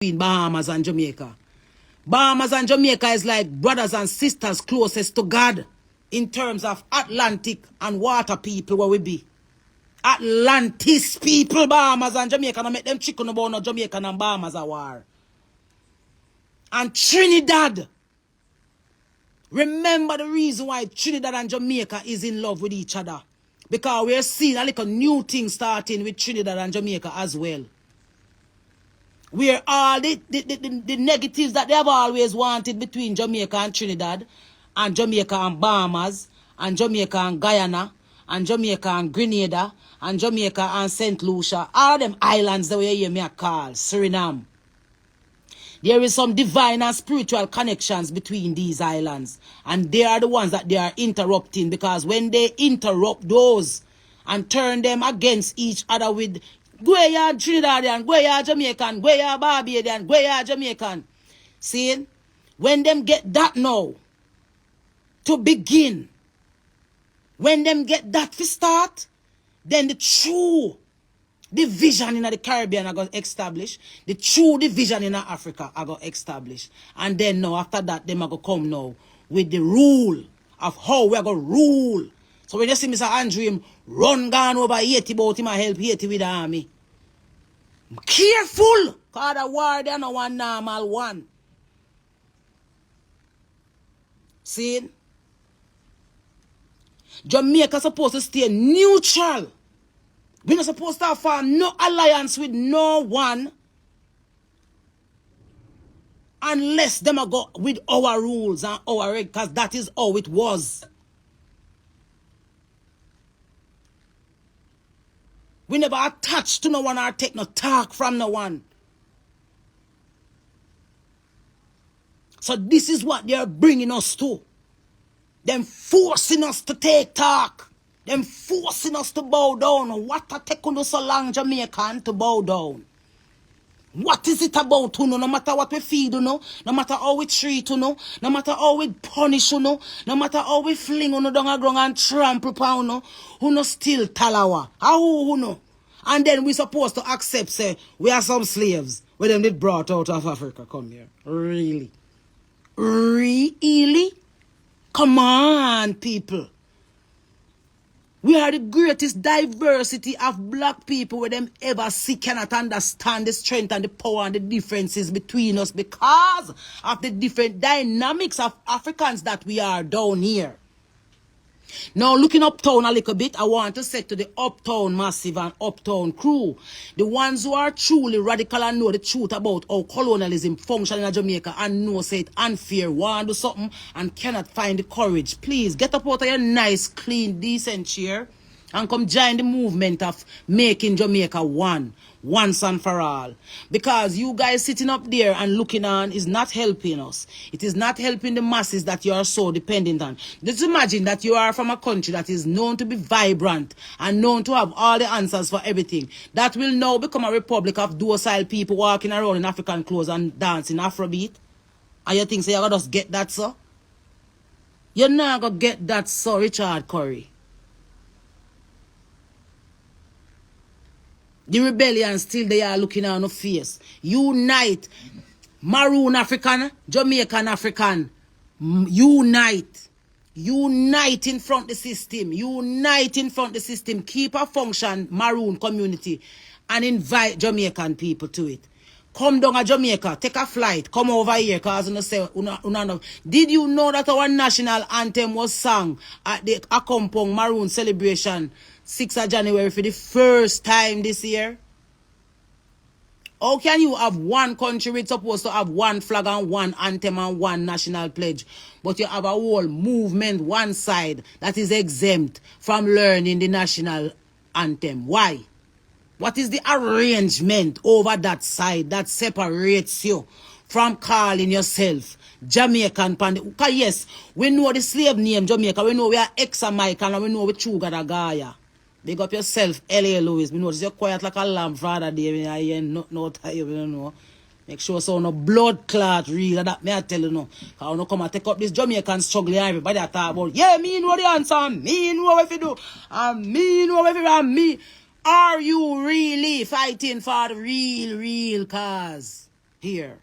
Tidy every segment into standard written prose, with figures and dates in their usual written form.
between Bahamas and Jamaica. Bahamas and Jamaica is like brothers and sisters closest to God in terms of Atlantic and water people where we be. Atlantis people, Bahamas and Jamaica, no make them chicken about no Jamaican and Bahamas a war. And Trinidad. Remember the reason why Trinidad and Jamaica is in love with each other. Because we're seeing a little new thing starting with Trinidad and Jamaica as well. Where all the negatives that they have always wanted between Jamaica and Trinidad, and Jamaica and Bahamas, and Jamaica and Guyana, and Jamaica and Grenada, and Jamaica and St. Lucia, all them islands that we hear me call Suriname. There is some divine and spiritual connections between these islands. And they are the ones that they are interrupting. Because when they interrupt those and turn them against each other with Guaya Trinidadian, Guaya Jamaican, Guaya Barbadian, Guaya Jamaican. See? When them get that now to begin, when them get that to start, then the true division in the Caribbean are going to establish. The true division in Africa are going to establish. And then now, after that, them are going to come now with the rule of how we are going to rule. So when you see Mr. Andrew him run gone over Haiti, about him and help Haiti with the army. Careful! Because the war, they are not one normal one. See? Jamaica supposed to stay neutral. We're not supposed to have no alliance with no one unless them go with our rules and our regs, because that is how it was. We never attach to no one or take no talk from no one. So this is what they're bringing us to. Them forcing us to take talk. Them forcing us to bow down. What a take on so long, Jamaican, to bow down? What is it about, you know? No matter what we feed, you know? No matter how we treat, you know? No matter how we punish, you know? No matter how we fling, you know, down a ground and trample upon, you know, still talawa. How, you know? And then we supposed to accept, say, we are some slaves. When them did brought out of Africa, come here. Really? Really? Come on, people. We are the greatest diversity of black people where them ever see, cannot understand the strength and the power and the differences between us because of the different dynamics of Africans that we are down here. Now, looking uptown a little bit, I want to say to the uptown massive and uptown crew, the ones who are truly radical and know the truth about how colonialism functions in Jamaica and know say it unfair, want to do something and cannot find the courage, please get up out of your nice, clean, decent chair and come join the movement of making Jamaica one, once and for all. Because you guys sitting up there and looking on is not helping us. It is not helping the masses that you are so dependent on. Just imagine that you are from a country that is known to be vibrant and known to have all the answers for everything. That will now become a republic of docile people walking around in African clothes and dancing Afrobeat. And you think, so you're going to just get that, sir? You're not going to get that, sir, Richard Curry. The rebellion still they are looking on the face. Unite. Maroon African, Jamaican African. Unite. Unite in front of the system. Unite in front of the system. Keep a function Maroon community and invite Jamaican people to it. Come down to Jamaica, take a flight, come over here, because you say, did you know that our national anthem was sung at the Akompong Maroon celebration 6th of January for the first time this year? How can you have one country which is supposed to have one flag and one anthem and one national pledge, but you have a whole movement, one side, that is exempt from learning the national anthem? Why? What is the arrangement over that side that separates you from calling yourself Jamaican? Because yes, we know the slave name Jamaica. We know we are ex-Jamaican and we know we true Gadagaya. Big up yourself, L.A. Lewis. We know you're quiet like a lamb, Father David. I ain't no time, you know. Make sure so no blood clot real. That me I tell you no. Because no come and take up this Jamaican struggle and everybody I talk about. Yeah, me know the answer. Me know what you do. And me know what you do. And me. Are you really fighting for the real cause? here.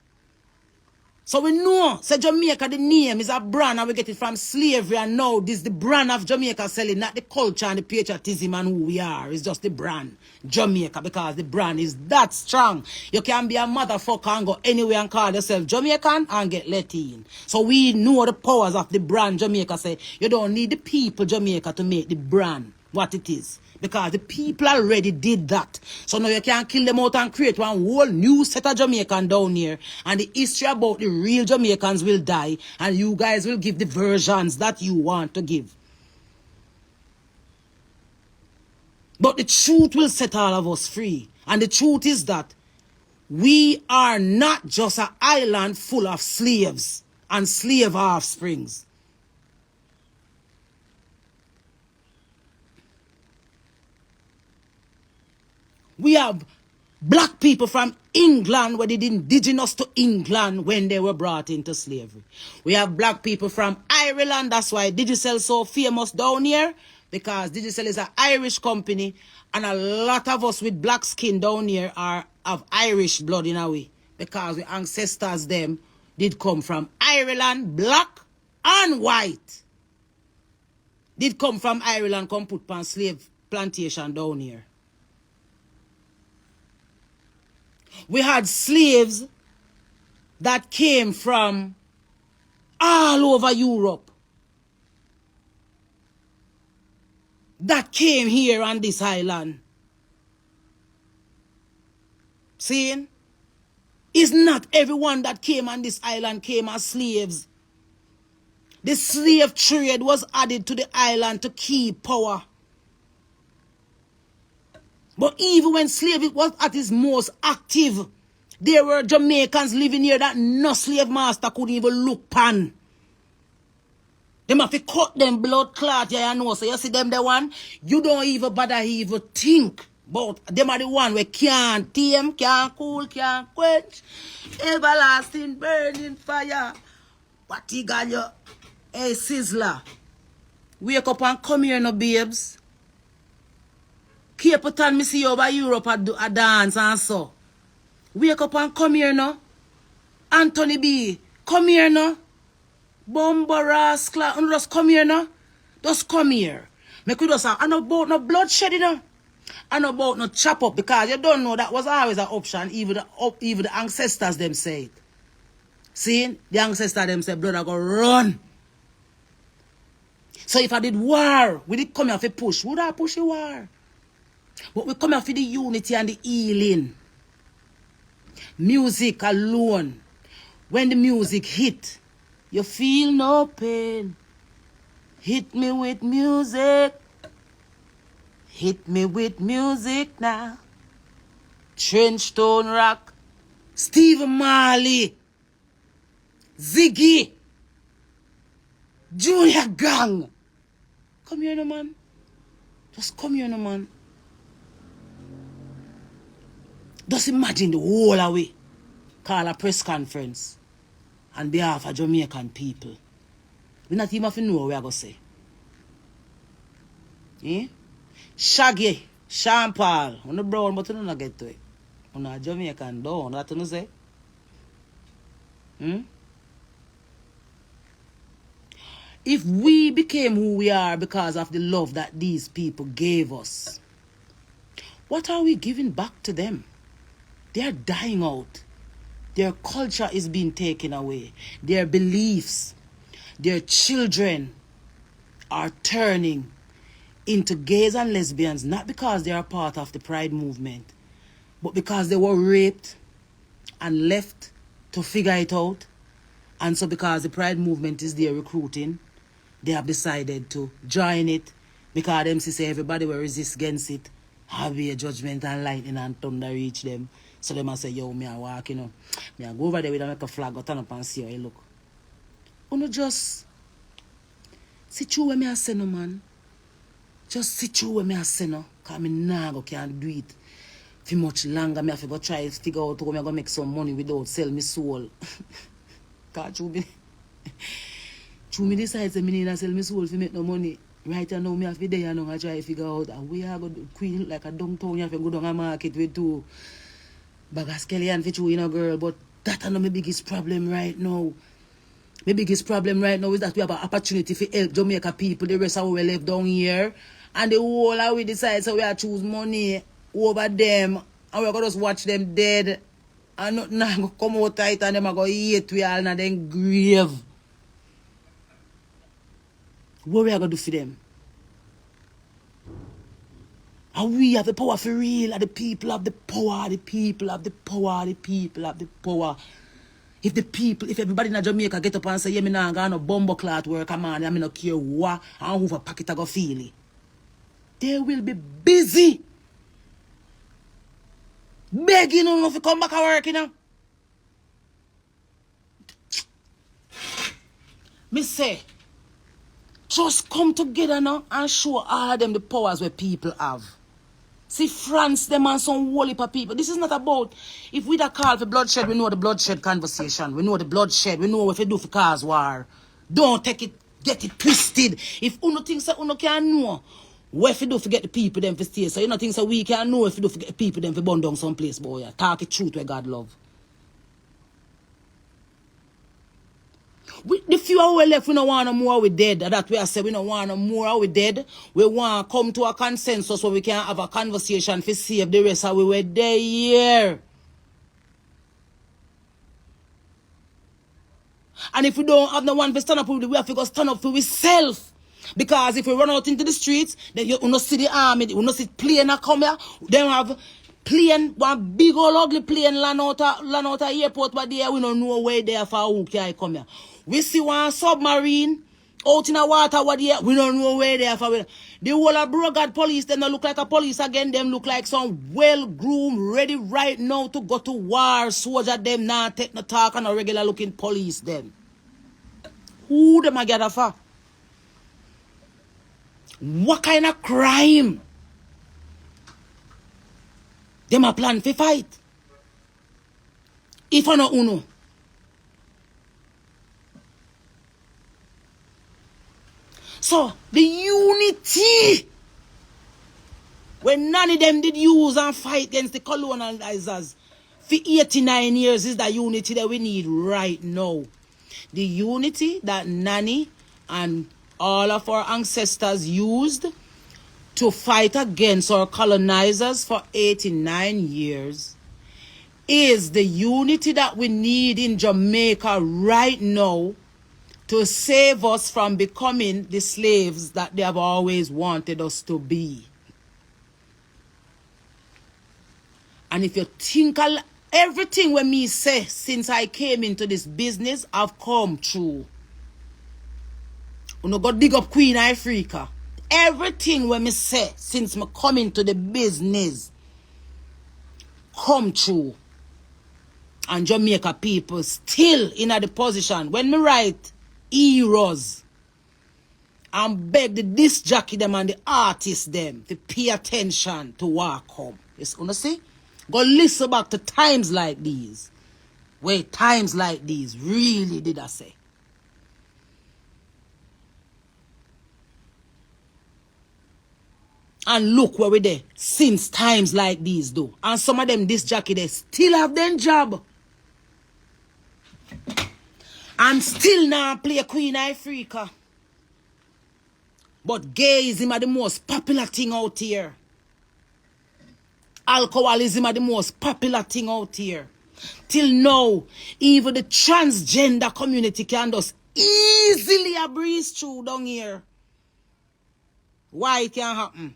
So we know, say Jamaica, the name is a brand and we get it from slavery, and now this is the brand of Jamaica selling, not the culture and the patriotism and who we are. It's just the brand, Jamaica, because the brand is that strong. You can be a motherfucker and go anywhere and call yourself Jamaican and get let in. So we know the powers of the brand Jamaica. Say you don't need the people Jamaica to make the brand what it is. Because the people already did that. So now you can kill them out and create one whole new set of Jamaican down here. And the history about the real Jamaicans will die. And you guys will give the versions that you want to give. But the truth will set all of us free. And the truth is that we are not just an island full of slaves and slave offsprings. We have black people from England where they did indigenous to England when they were brought into slavery. We have black people from Ireland. That's why Digicel so famous down here. Because Digicel is an Irish company. And a lot of us with black skin down here are of Irish blood in a way. Because the ancestors them did come from Ireland, black and white. Did come from Ireland, come put on slave plantation down here. We had slaves that came from all over Europe. That came here on this island. Seeing? It's not everyone that came on this island came as slaves. The slave trade was added to the island to keep power. But even when slavery was at its most active, there were Jamaicans living here that no slave master could even look upon. Them have to cut them blood clot, yeah, you know. So you see them the one, you don't even bother even think about. Them are the one where can't tame, can't cool, can't quench. Everlasting burning fire. What you got you? Hey, Sizzler. Wake up and come here, no babes. Cape Town, me see you over Europe a dance and so. Wake up and come here, no. Anthony B, come here, no. Bomba Rascal, and just come here, no. Just come here. Make we just have, and about no bloodshed, you know. And about no chop up, because you don't know that was always an option, even the ancestors them say it. See, the ancestors them say, blood I go run. So if I did war, we did come here for push. Would I push the war? But we come here for the unity and the healing. Music alone. When the music hit, you feel no pain. Hit me with music. Hit me with music now. Trenchstone Rock. Steve Marley. Ziggy. Junior Gang. Come here, no man. Just come here, no man. Just imagine the whole away. Call a press conference on behalf of Jamaican people. We not even have to know what we are going to say. Eh? Shaggy, Sean Paul, on the brown, but you don't get to it. On a Jamaican, don't that you say? If we became who we are because of the love that these people gave us, what are we giving back to them? They are dying out. Their culture is being taken away. Their beliefs, their children are turning into gays and lesbians, not because they are part of the Pride movement, but because they were raped and left to figure it out. And so because the Pride movement is there recruiting, they have decided to join it because them say everybody will resist against it. Have a judgment and lightning and thunder reach them. So they must say, yo, me a walk, you know. Me a go over there with a make a flag, go turn up and see how you look. You just sit through where me a say no, man. Just sit through where me a say no. Because me nah go can't do it for much longer. Me have to go try to figure out how me go make some money without sell me soul. Because through me decide say me need to sell me soul to make no money. Right now, me have to be there and I try to figure out how we are going to queen like a downtown. You have to go down a market with two bag of skeleton for you, you know, girl. But That's not my biggest problem right now. My biggest problem right now is that we have an opportunity to help Jamaica people, the rest of we live down here. And the whole of we decide so we are choose money over them. And we're going to just watch them dead. And nothing going to come out tight and them are going to eat we all in them grave. What we are going to do for them? And we have the power for real. And the people have the power. The people have the power. The people have the power. If everybody in Jamaica get up and say, yeah, me nah gonna bumbo clot work, man, I no care what, and who for pocket I go feel it. They will be busy. Begging them if you come back and work, you know. Me say, just come together now and show all of them the powers where people have. See, France, them and some whole heap of people. This is not about, if we da call for bloodshed, we know the bloodshed conversation. We know the bloodshed. We know what we do for cause war. Don't take it, get it twisted. If uno thinks that uno can know what we do for get the people them for stay. So you know things that we can know if we do for get the people them for burn down someplace, boy. Yeah. Talk the truth where God love. The few we left, we don't want no more, we dead. That way I say we don't want no more, we dead. We want to come to a consensus so we can have a conversation to save the rest of we were there here. And if we don't have no one to stand up with, we have to go stand up for ourselves. Because if we run out into the streets, then you don't see the army, you don't see plane come here, then have plane, one big old ugly plane land out of airport, but there we don't know where they are for who can come here. We see one submarine out in the water, what there, we don't know where they are for. The whole of Brogard police, them don't look like a police again, them look like some well-groomed, ready right now to go to war. Soldier them not take no talk and a regular looking police them. Who them a gather for? What kind of crime? Them a plan for fight. If I know uno. So, the unity when none of them did use and fight against the colonizers for 89 years is the unity that we need right now. The unity that Nanny and all of our ancestors used to fight against our colonizers for 89 years is the unity that we need in Jamaica right now to save us from becoming the slaves that they have always wanted us to be. And if you think everything when me say since I came into this business, I've come true. You know, go dig up Queen Ifrica. Everything when me say since me come into the business, come true. And Jamaica people still in the position when me write heroes and beg the disc jockey them and the artists them to pay attention to what come. You see? Go listen back to times like these. Where times like these really did I say. And look where we there since times like these though. And some of them disc jockey they still have their job. And still now play Queen Ifrica. But gayism are the most popular thing out here. Alcoholism are the most popular thing out here. Till now, even the transgender community can just easily breeze through down here. Why it can't happen?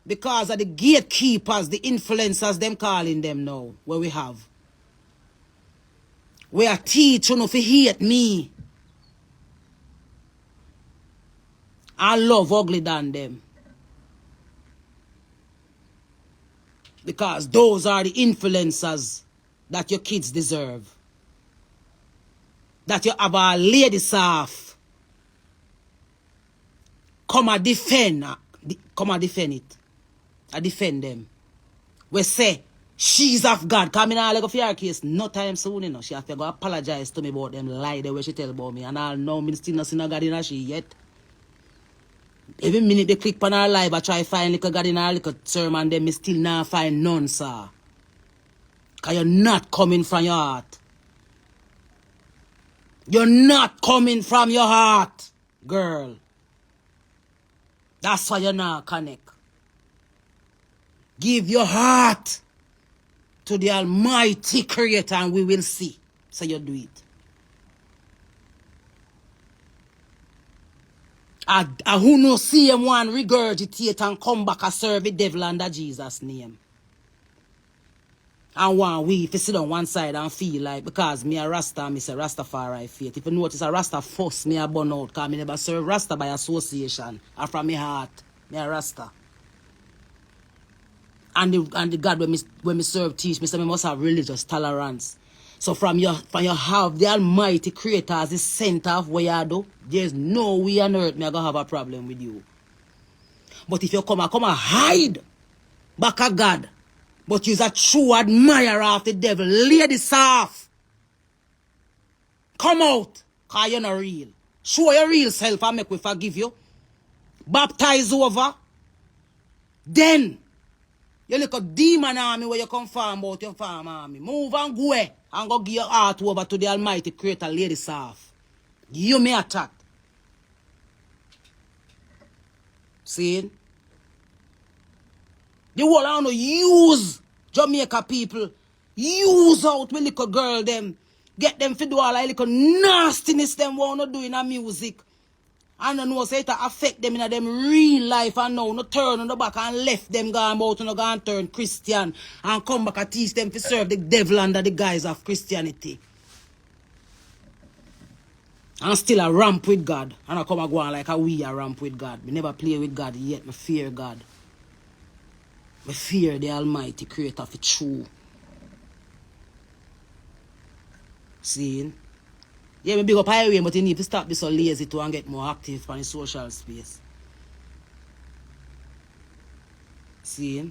Because of the gatekeepers, the influencers, them calling them now, where we have. We are teach you know, if you hate me. I love ugly than them. Because those are the influencers that your kids deserve. That you have a lady soft. Come and defend. Come and defend it. I defend them. We say, she's of God. Come in all for your case. No time soon, you know. She have to go apologize to me about them lie the way she tell about me. And I'll know me still not see no God in her she yet. Every minute they click on her live, I try to find little God in her little sermon, them me still not find none, sir. Because you're not coming from your heart. You're not coming from your heart, girl. That's why you're not connect. Give your heart to the Almighty Creator and we will see. So you do it. Who no see him one regurgitate and come back and serve the devil under Jesus' name. And one we if you sit on one side and feel like because me a Rasta, me say Rastafari faith. If you notice a Rasta fuss me a burn out because me never serve Rasta by association. And from my heart, me a Rasta. And the God when me serve teach me say me must have religious tolerance. So from your have the Almighty Creator as the center of what you do, there's no way on earth me I gonna have a problem with you. But if you come and hide back at God, but you're a true admirer of the devil, lay this off. Come out, because you're not real. Show your real self and make we forgive you. Baptize over. Then, you look a demon army where you come from about your farm army. Move and go and go give your heart over to the Almighty Creator, lay this off. You may attack. See? The whole I want to use Jamaica people. Use out with little girl them. Get them to do all like little nastiness them want to do in a music. And I know say it affect them in them real life and now no turn on the back and left them gone out and go and turn Christian and come back and teach them to serve the devil under the guise of Christianity. And still a ramp with God. And I come and go on like a we a ramp with God. Me never play with God yet. Me fear God. Me fear the Almighty Creator for true. See? Yeah, me big up highway, but you need to stop this so lazy to and get more active on the social space. See?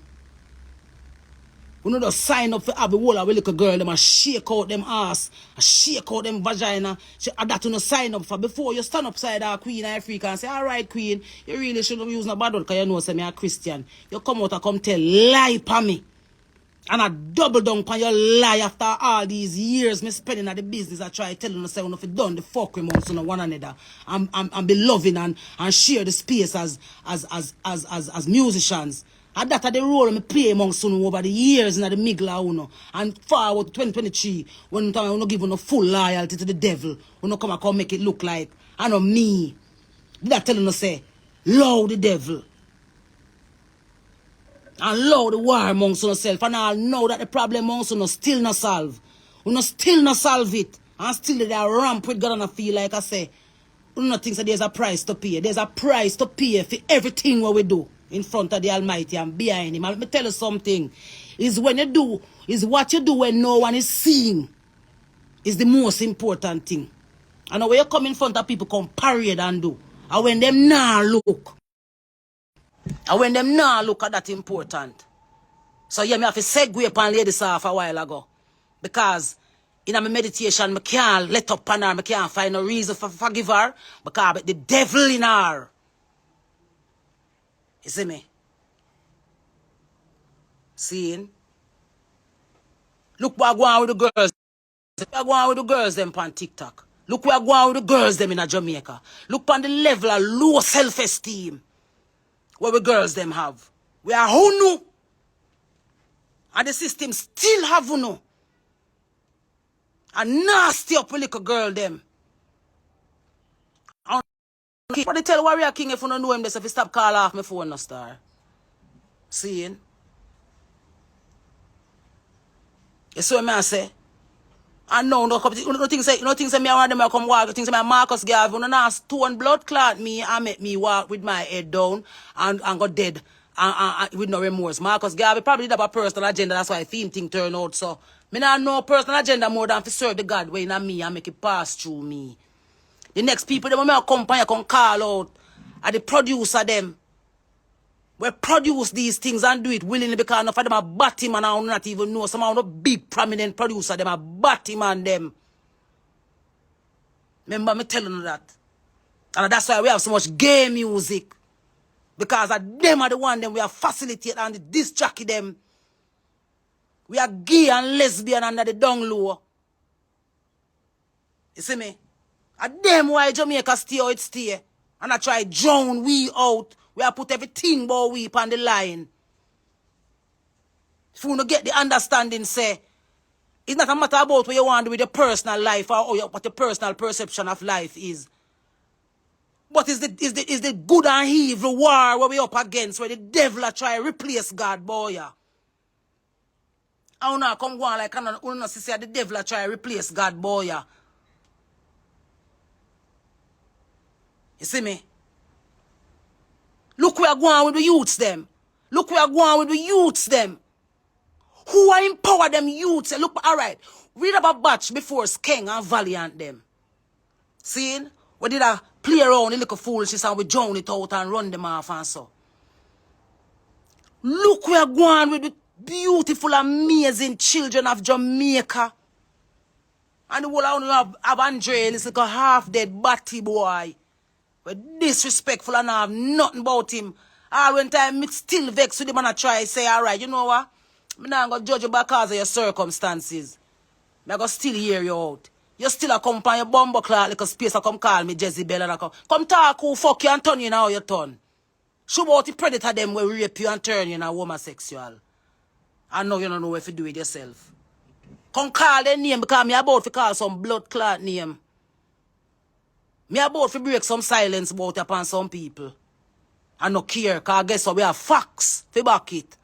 We know just sign up for have the whole of a little girl, them and shake out them ass, and shake out them vagina. That you no sign up for before you stand upside our Queen of Ifrica and say, alright Queen, you really shouldn't use no bad word because you know say me a Christian. You come out and come tell lie pa me. And I double down on your lie after all these years me spending at the business. I try telling you say if you done the fuck with one another and be loving and share the space as musicians. And that are the role me play amongst you over the years in the Migla uno. And forward to 2023 when I give you no full loyalty to the devil. When you come make it look like I know me. That telling you say love the devil. And love the war amongst yourself. And I know that the problem amongst you still not solve. You still not solve it. And still they are ramp with God and I feel like I say, you not think that there's a price to pay. There's a price to pay for everything what we do in front of the Almighty and behind Him. And let me tell you something. Is when you do, is what you do when no one is seeing is the most important thing. And when you come in front of people, come parade and do. And when them nah look. And when them nah look at that important. So yeah, me have to segue upon ladies off a while ago. Because in my meditation, I can't let up on her. I can't find no reason for forgive her. Because the devil in her. You see me? Seeing? Look what I go on with the girls. Look what I go on with the girls them on TikTok. Look what I go on with the girls them in Jamaica. Look on the level of low self-esteem. What we girls them have. We are who know. And the system still have who know. And nasty up with little girl them. What they tell Warrior King if you don't know him, they say if you stop call off my phone no star. Seeing? You see what I say? And no, no things say me around them I come walk, things say me Marcus Garvey, no not stone blood clot me and make me walk with my head down and go dead and with no remorse. Marcus Garvey probably did have a personal agenda, that's why theme thing turn out. So me not know personal agenda more than to serve the God way in me and make it pass through me. The next people them may come and come call out are the producer them. We produce these things and do it willingly because enough of them are batty man and not even know. Some of them big prominent producer them are batty man them. Remember me telling you that. And that's why we have so much gay music. Because of them are the one them we are facilitate and the disc jockey them. We are gay and lesbian under the down low. You see me? And them why Jamaica stay how it stay. And I try drown we out. We have put everything but we on the line. If you don't get the understanding, say, it's not a matter about what you want to do with your personal life or what your personal perception of life is. But is the good and evil war where we up against, where the devil are try to replace God, boy. Yeah. I don't know, come go on like I don't know, say the devil are try to replace God, boy. Yeah. You see me? Look where I go on with the youths them. Look where I go on with the youths them. Who are empower them youths? Look, all right. Read about Batch before Caan and Valiant them. See? We did a play around the little foolishness and we drown it out and run them off and so. Look where I go on with the beautiful, amazing children of Jamaica. And the whole of Andre, this like a half-dead batty boy. But disrespectful and I have nothing about him. All when time me still vex with him and I try to say, all right, you know what? I'm not going to judge you because of your circumstances. I'm going to still hear you out. You still a come on your bumbo clock like a space I come call me Jezebel and I come talk who fuck you and turn you now you turn. Show about the predator them will rape you and turn you in a homosexual. I know you don't know if you do it yourself. Come call their name because me about to call some blood clot name. Me about to break some silence about upon some people. I no care because guess what we have facts to back it.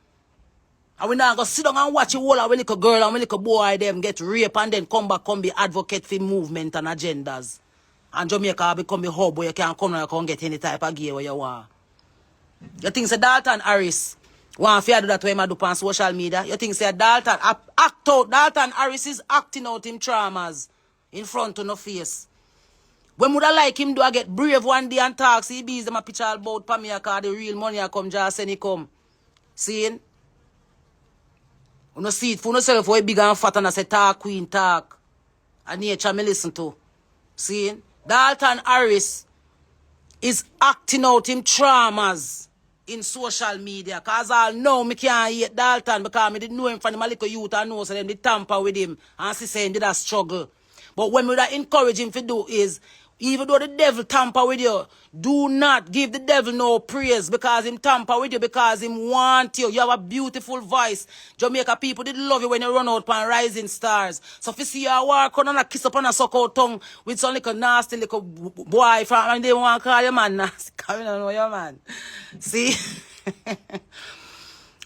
And we now go sit down and watch a whole of a little girl and a little boy them get raped and then come back and be advocate for movement and agendas. And Jamaica become a hub where you can come and come get any type of gear where you want. You think say Dalton Harris want to do that when I do on social media? You think say Dalton act out, Dalton Harris is acting out him traumas in front of no face. When would I like him do I get brave one day and talk, see bees them a picture about for me because the real money I come just send it come. Seeing? You don't see it for yourself for big and fat and I say talk queen talk. And nature me listen to. See? Dalton Harris is acting out him traumas in social media. Cause I know me can't hate Dalton because I didn't know him from the little youth and know so them they tamper with him and see saying did a struggle. But when we encourage him to do is even though the devil tamper with you, do not give the devil no praise because him tamper with you because him want you. You have a beautiful voice. Jamaica people did love you when you run out on Rising Stars. So if you see you walk on and a kiss up on a suck out tongue with some little nasty little boy from and they want to call your man nasty. Come in and know your man. See?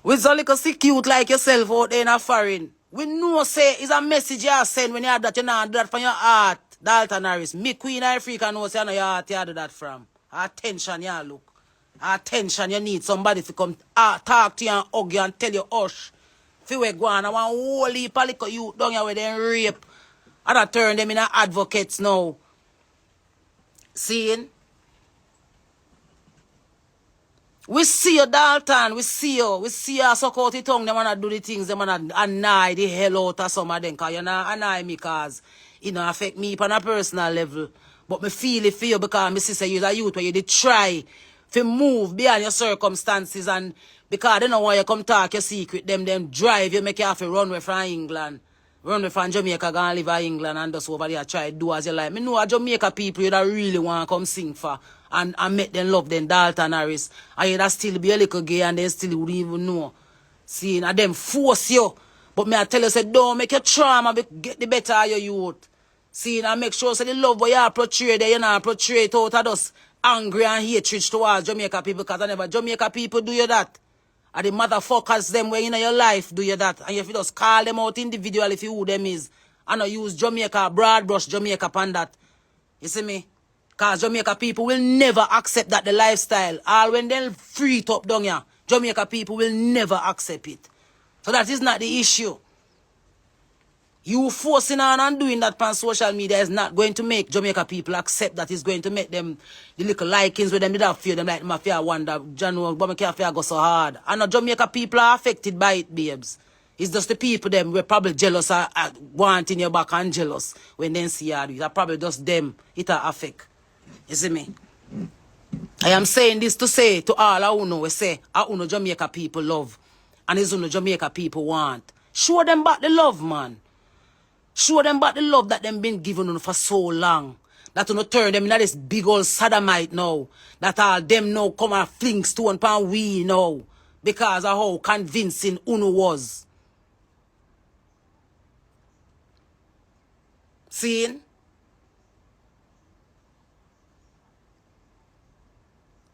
With some little sick cute like yourself out there in a foreign. We know say it's a message you send when you have that you not do that from your heart. Dalton Harris, me Queen Ifrica knows you know your heart you do that from. Attention you look. Attention you need somebody to come talk to you and hug you and tell you hush. If you go on, I want whole heap of little youth down here where they rape. And I turn them into advocates now. Seeing? We see you, Dalton. We see you. We see you suck out the tongue. They want to do the things. They want to annoy the hell out of some of them. Because you know, annoy me because it don't affect me on a personal level. But me feel it for you because my sister you're a youth where you did try to move beyond your circumstances. And because they don't want you come talk your secret. Them drive you, make you have to run away from England. Run away from Jamaica, go and live in England and just over there try to do as you like. Me know a Jamaica people you that really want to come sing for. And make them love them Dalton Harris. And you that still be a little gay and they still wouldn't even know. See, and them force you. But me I tell you, say, don't make your trauma get the better of your youth. See, and make sure say the love what you portray there, you not portray it out of us angry and hatred towards Jamaica people. Because I never Jamaica people do you that. And the motherfuckers them where in your life do you that. And if you just call them out individually if you who them is. And not use Jamaica, broad brush Jamaica upon that. You see me? Because Jamaica people will never accept that the lifestyle. All when they free it up down here, Jamaica people will never accept it. So that is not the issue. You forcing on and doing that on social media is not going to make Jamaica people accept that. It's going to make them, the little likings with them, they don't feel them like mafia wonder, January, but I can't feel go so hard. And the Jamaica people are affected by it, babes. It's just the people them we're probably jealous are wanting your back and jealous when they see you. It's probably just them it affect. You see me? I am saying this to say to all who know, we say, who know Jamaica people love. And it's who know Jamaica people want. Show them back the love, man. Show them back the love that them been given for so long. That will not turn them into this big old sodomite now. That all them now come and fling stone pan we now. Because of how convincing Uno was. Seeing?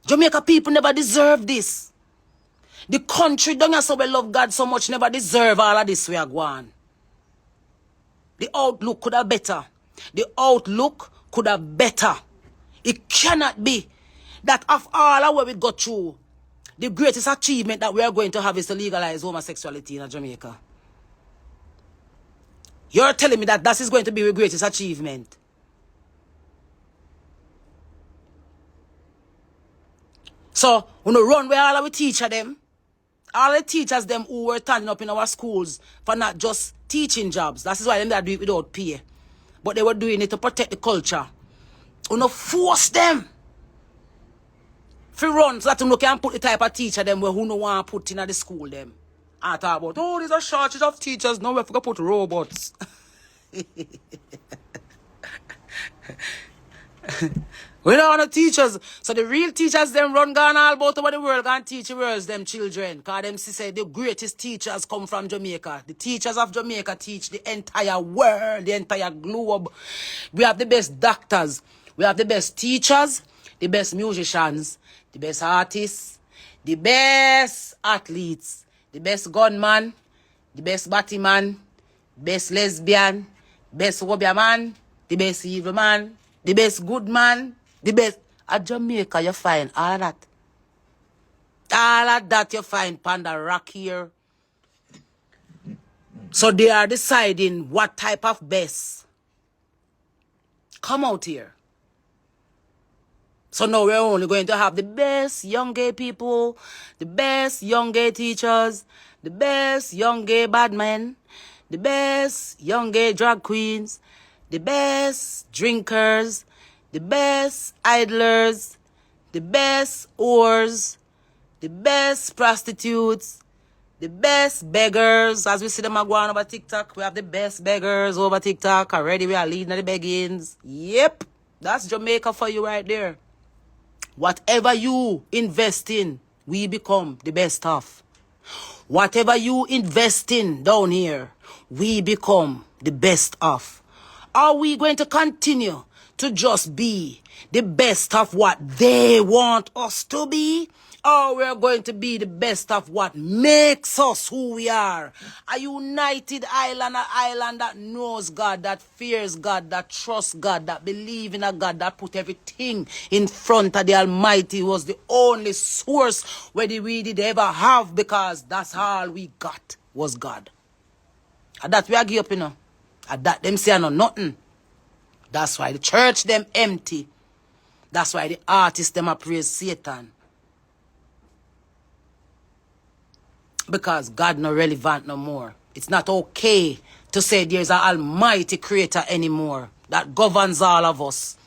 Jamaica people never deserve this. The country don't have so we love God so much never deserve all of this we are going. The outlook could have better. The outlook could have better. It cannot be that of all of what we got through, the greatest achievement that we are going to have is to legalize homosexuality in Jamaica. You're telling me that is going to be the greatest achievement. So, when we run where all of we teacher them, all the teachers them who were standing up in our schools for not just teaching jobs. That is why they do it without pay. But they were doing it to protect the culture. We not force them. If you run so that you can put the type of teacher them where who no want to put in the school them. And talk about, oh, there's a shortage of teachers. Now we have to put robots. We don't want no teachers. So the real teachers them run gone all about over the world and teach the world them children. Because them say the greatest teachers come from Jamaica. The teachers of Jamaica teach the entire world, the entire globe. We have the best doctors. We have the best teachers, the best musicians, the best artists, the best athletes, the best gunman, the best battyman, best lesbian, best wobia man, the best evil man, the best good man, the best. At Jamaica, you find all of that. All of that you find Panda Rock here. So they are deciding what type of best come out here. So now we're only going to have the best young gay people, the best young gay teachers, the best young gay bad men, the best young gay drag queens, the best drinkers, the best idlers, the best whores, the best prostitutes, the best beggars. As we see them going over TikTok, we have the best beggars over TikTok. Already we are leading the beggings. Yep, that's Jamaica for you right there. Whatever you invest in, we become the best of. Whatever you invest in down here, we become the best of. Are we going to continue to just be the best of what they want us to be? Or we're going to be the best of what makes us who we are? A united island, an island that knows God, that fears God, that trusts God, that believes in a God, that put everything in front of the Almighty, was the only source where we did ever have, because that's all we got was God. And that we are give up, you know. And that them say no nothing. That's why the church them empty. That's why the artists them a praise Satan. Because God not relevant no more. It's not okay to say there's an almighty creator anymore that governs all of us.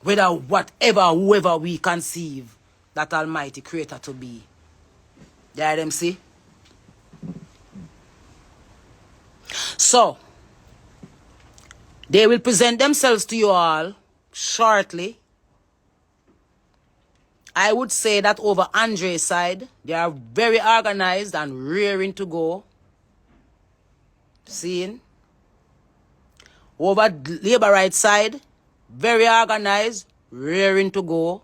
Whether whatever, whoever we conceive that almighty creator to be. There them see? So, they will present themselves to you all shortly. I would say that over Andre's side, they are very organized and rearing to go. Seeing? Over Labour right side, very organized, rearing to go.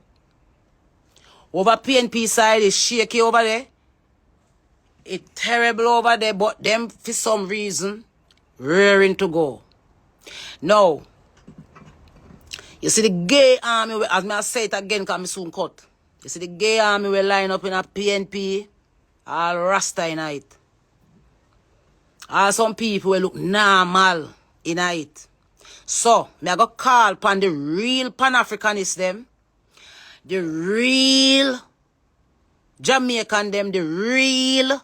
Over PNP side, is shaky over there. It's terrible over there, but them, for some reason, rearing to go. Now, you see the gay army, as I say it again, because I soon cut. You see the gay army will line up in a PNP, all Rasta in it. All some people will look normal in it. So, I go call upon the real Pan-Africanists them, the real Jamaican them, the real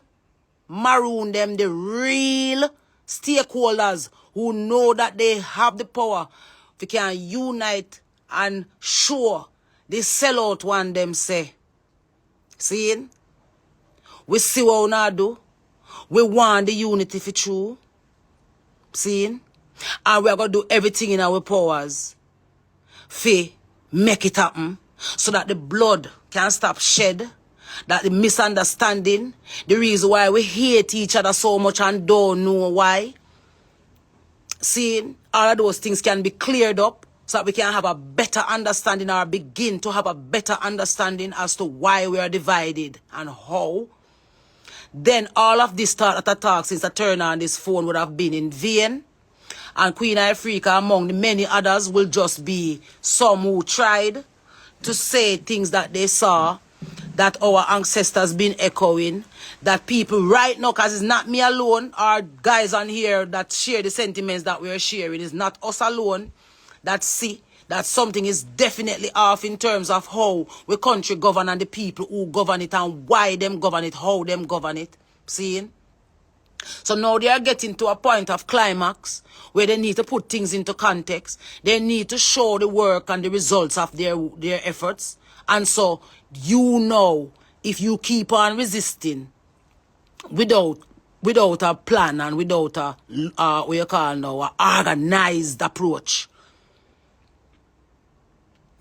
Maroon them, the real stakeholders who know that they have the power to can unite and show the sellout one them say. Seeing? We see what we now do. We want the unity for true. Seeing? And we're going to do everything in our powers fi make it happen so that the blood can stop shed, that the misunderstanding, the reason why we hate each other so much and don't know why. See, all of those things can be cleared up so that we can have a better understanding or begin to have a better understanding as to why we are divided and how. Then all of this thought at a talk since I turned on this phone would have been in vain. And Queen Ifrica, among the many others, will just be some who tried to say things that they saw, that our ancestors been echoing, that people right now, because it's not me alone, or guys on here that share the sentiments that we're sharing, it's not us alone that see that something is definitely off in terms of how we country govern and the people who govern it and why them govern it, how them govern it. Seeing? So now they are getting to a point of climax where they need to put things into context. They need to show the work and the results of their efforts. And so, you know, if you keep on resisting without a plan and without a, what you call now, an organized approach,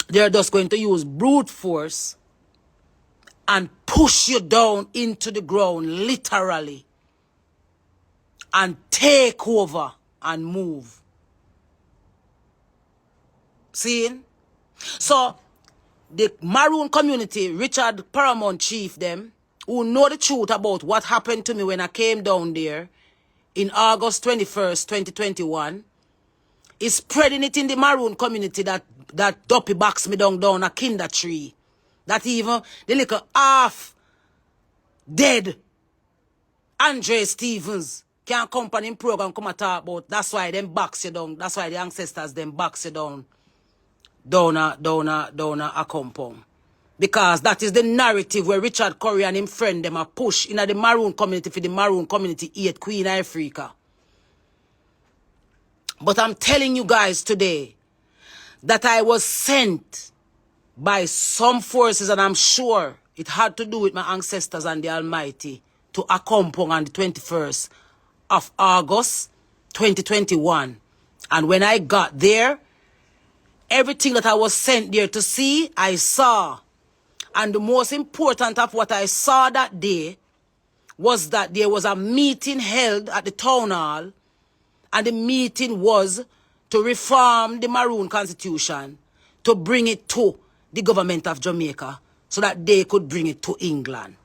they're just going to use brute force and push you down into the ground, literally, and take over and move. Seeing? So, the Maroon community, Richard Paramount Chief, them, who know the truth about what happened to me when I came down there in August 21st, 2021, is spreading it in the Maroon community that Duppy backs me down a kinder tree. That even the little half dead Andre Stevens can't come on in program come and talk about. That's why them box you down. That's why the ancestors them box you down a compound. Because that is the narrative where Richard Curry and him friend them are push in the Maroon community for the Maroon community hate Queen Ifrica. But I'm telling you guys today that I was sent by some forces, and I'm sure it had to do with my ancestors and the Almighty, to a compound on the 21st of August 2021. And when I got there, everything that I was sent there to see, I saw. And the most important of what I saw that day was that there was a meeting held at the town hall, and the meeting was to reform the Maroon Constitution, to bring it to the government of Jamaica so that they could bring it to England.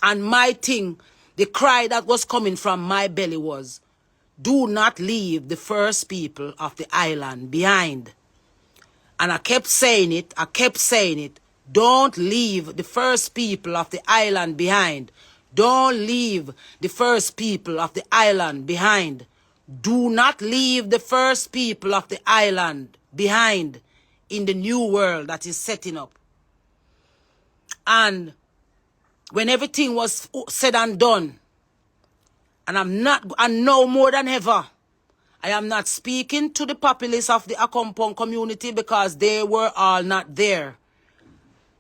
And my thing, the cry that was coming from my belly was, do not leave the first people of the island behind. And I kept saying it, don't leave the first people of the island behind. Don't leave the first people of the island behind. Do not leave the first people of the island behind in the new world that is setting up. And when everything was said and done, and now more than ever, I am not speaking to the populace of the Akompong community because they were all not there.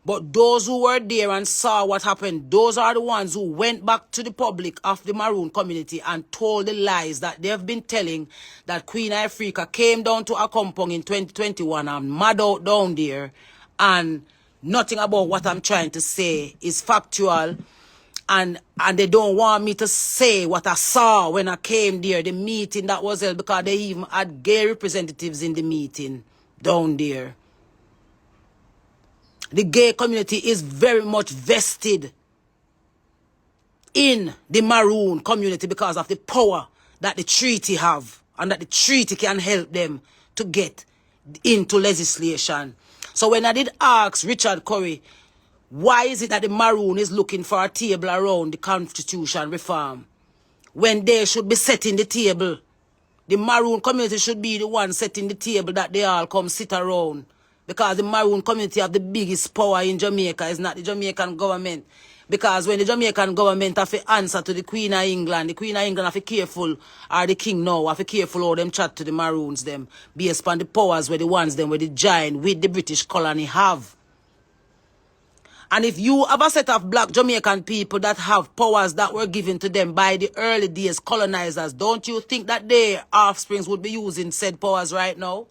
But those who were there and saw what happened, those are the ones who went back to the public of the Maroon community and told the lies that they have been telling, that Queen Ifrica came down to Akompong in 2021 and mad out down there, and nothing about what I'm trying to say is factual, and they don't want me to say what I saw when I came there, the meeting that was held, because they even had gay representatives in the meeting down there. The gay community is very much vested in the Maroon community because of the power that the treaty have, and that the treaty can help them to get into legislation. So when I did ask Richard Curry, why is it that the Maroon is looking for a table around the Constitution reform, when they should be setting the table? The Maroon community should be the one setting the table that they all come sit around. Because the Maroon community have the biggest power in Jamaica. It's not the Jamaican government. Because when the Jamaican government have to answer to the Queen of England, the Queen of England have to careful, or the King now, have to careful how them chat to the Maroons them, based upon the powers where the ones them where the giant with the British colony have. And if you have a set of black Jamaican people that have powers that were given to them by the early days colonizers, don't you think that their offsprings would be using said powers right now?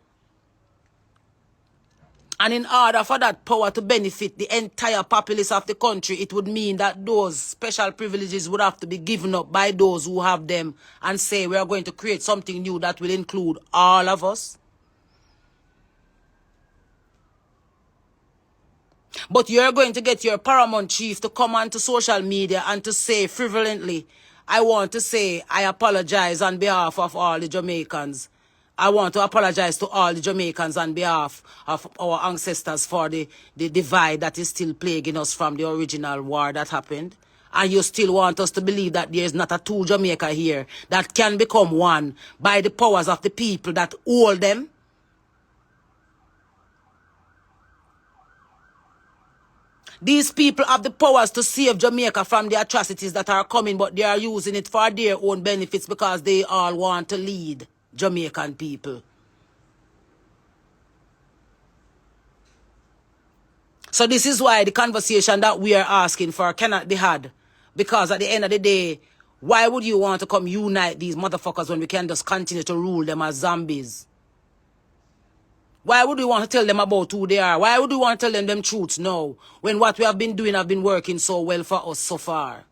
And in order for that power to benefit the entire populace of the country, it would mean that those special privileges would have to be given up by those who have them and say we are going to create something new that will include all of us. But you're going to get your paramount chief to come onto social media and to say frivolently, I want to say I apologize on behalf of all the Jamaicans. I want to apologize to all the Jamaicans on behalf of our ancestors for the divide that is still plaguing us from the original war that happened. And you still want us to believe that there is not a two Jamaica here that can become one by the powers of the people that hold them. These people have the powers to save Jamaica from the atrocities that are coming, but they are using it for their own benefits because they all want to lead Jamaican people. So this is why the conversation that we are asking for cannot be had. Because at the end of the day, why would you want to come unite these motherfuckers when we can just continue to rule them as zombies? Why would we want to tell them about who they are? Why would we want to tell them truths now when what we have been doing have been working so well for us so far?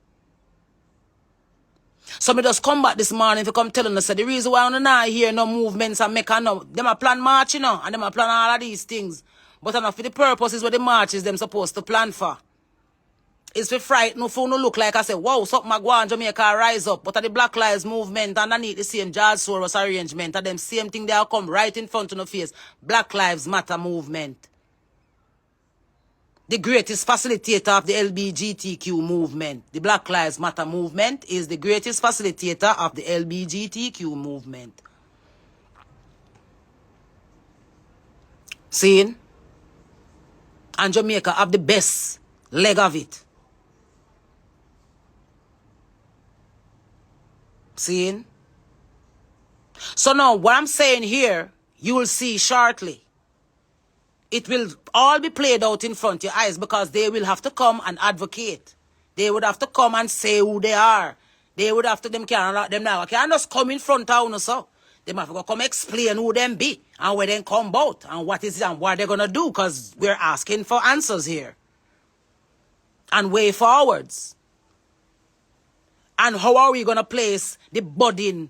So me just come back this morning to come telling us that the reason why I'm not hear no movements and make no, them a plan march, you know, and them a plan all of these things. But enough for the purposes what the marches them supposed to plan for. It's for frighten for no look like I say, wow, something a go on Jamaica rise up. But at the Black Lives Movement underneath the same George Soros arrangement, and them same thing they will come right in front of the face. Black Lives Matter movement. The greatest facilitator of the LGBTQ movement. The Black Lives Matter movement is the greatest facilitator of the LGBTQ movement. Seeing? And Jamaica have the best leg of it. Seeing? So now what I'm saying here, you will see shortly. It will all be played out in front of your eyes because they will have to come and advocate. They would have to come and say who they are. They would have to, them can't just come in front of us, so. They have to come explain who them be and where they come about and what is it and what they're going to do because we're asking for answers here. And way forwards. And how are we going to place the budding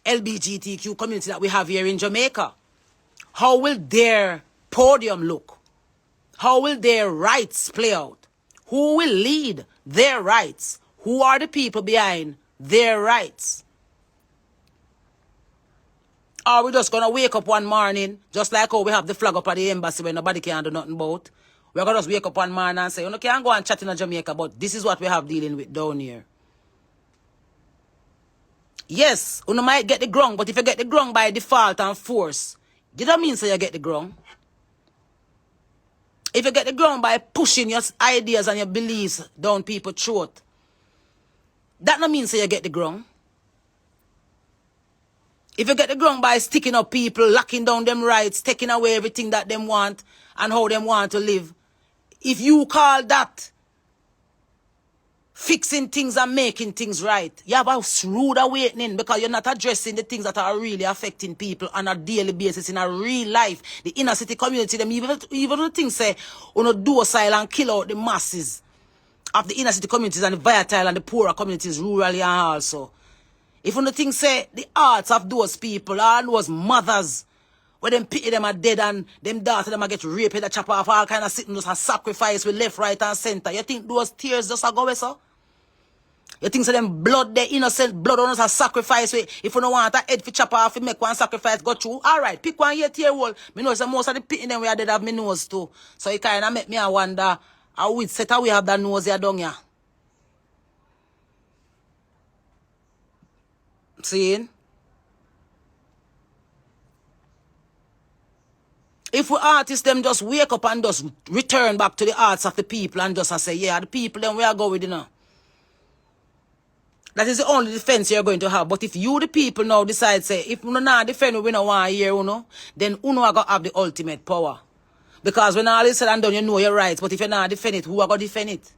LGBTQ community that we have here in Jamaica? How will their podium look? How will their rights play out? Who will lead their rights? Who are the people behind their rights? Are we just going to wake up one morning, just like how we have the flag up at the embassy where nobody can do nothing about? We're going to just wake up one morning and say, you know, can't go and chat in Jamaica, but this is what we have dealing with down here. Yes, you might get the ground, but if you get the ground by default and force, you don't mean so you get the ground. If you get the ground by pushing your ideas and your beliefs down people's throat, that don't mean so you get the ground. If you get the ground by sticking up people, locking down them rights, taking away everything that them want and how them want to live, if you call that fixing things and making things right, you have a rude awakening because you're not addressing the things that are really affecting people on a daily basis in a real life. The inner city community, them even the things say, docile and kill out the masses of the inner city communities and the vital and the poorer communities rurally and also. If the thing say the hearts of those people, all those mothers, where them pity them are dead and them daughters them are get raped, they chop off all kind of sitting just a sacrifice with left, right and center. You think those tears just a go so? You think so them blood, the innocent blood on us a sacrifice with, if you don't want a head for chop off, you make one sacrifice go through. Alright, pick one year tear wall. Me know so most of the pity them we are dead have me nose too. So it kinda make me wonder how we set how we have that nose here down here. Seeing? If we artists them just wake up and just return back to the hearts of the people and just say, yeah, the people then we are going, you know. That is the only defense you're going to have. But if you, the people, now decide, say, if we not defend, we don't want to hear, you know, then you know are going to have the ultimate power. Because when all is said and done, you know your rights. But if you're not defend it, who are going to defend it?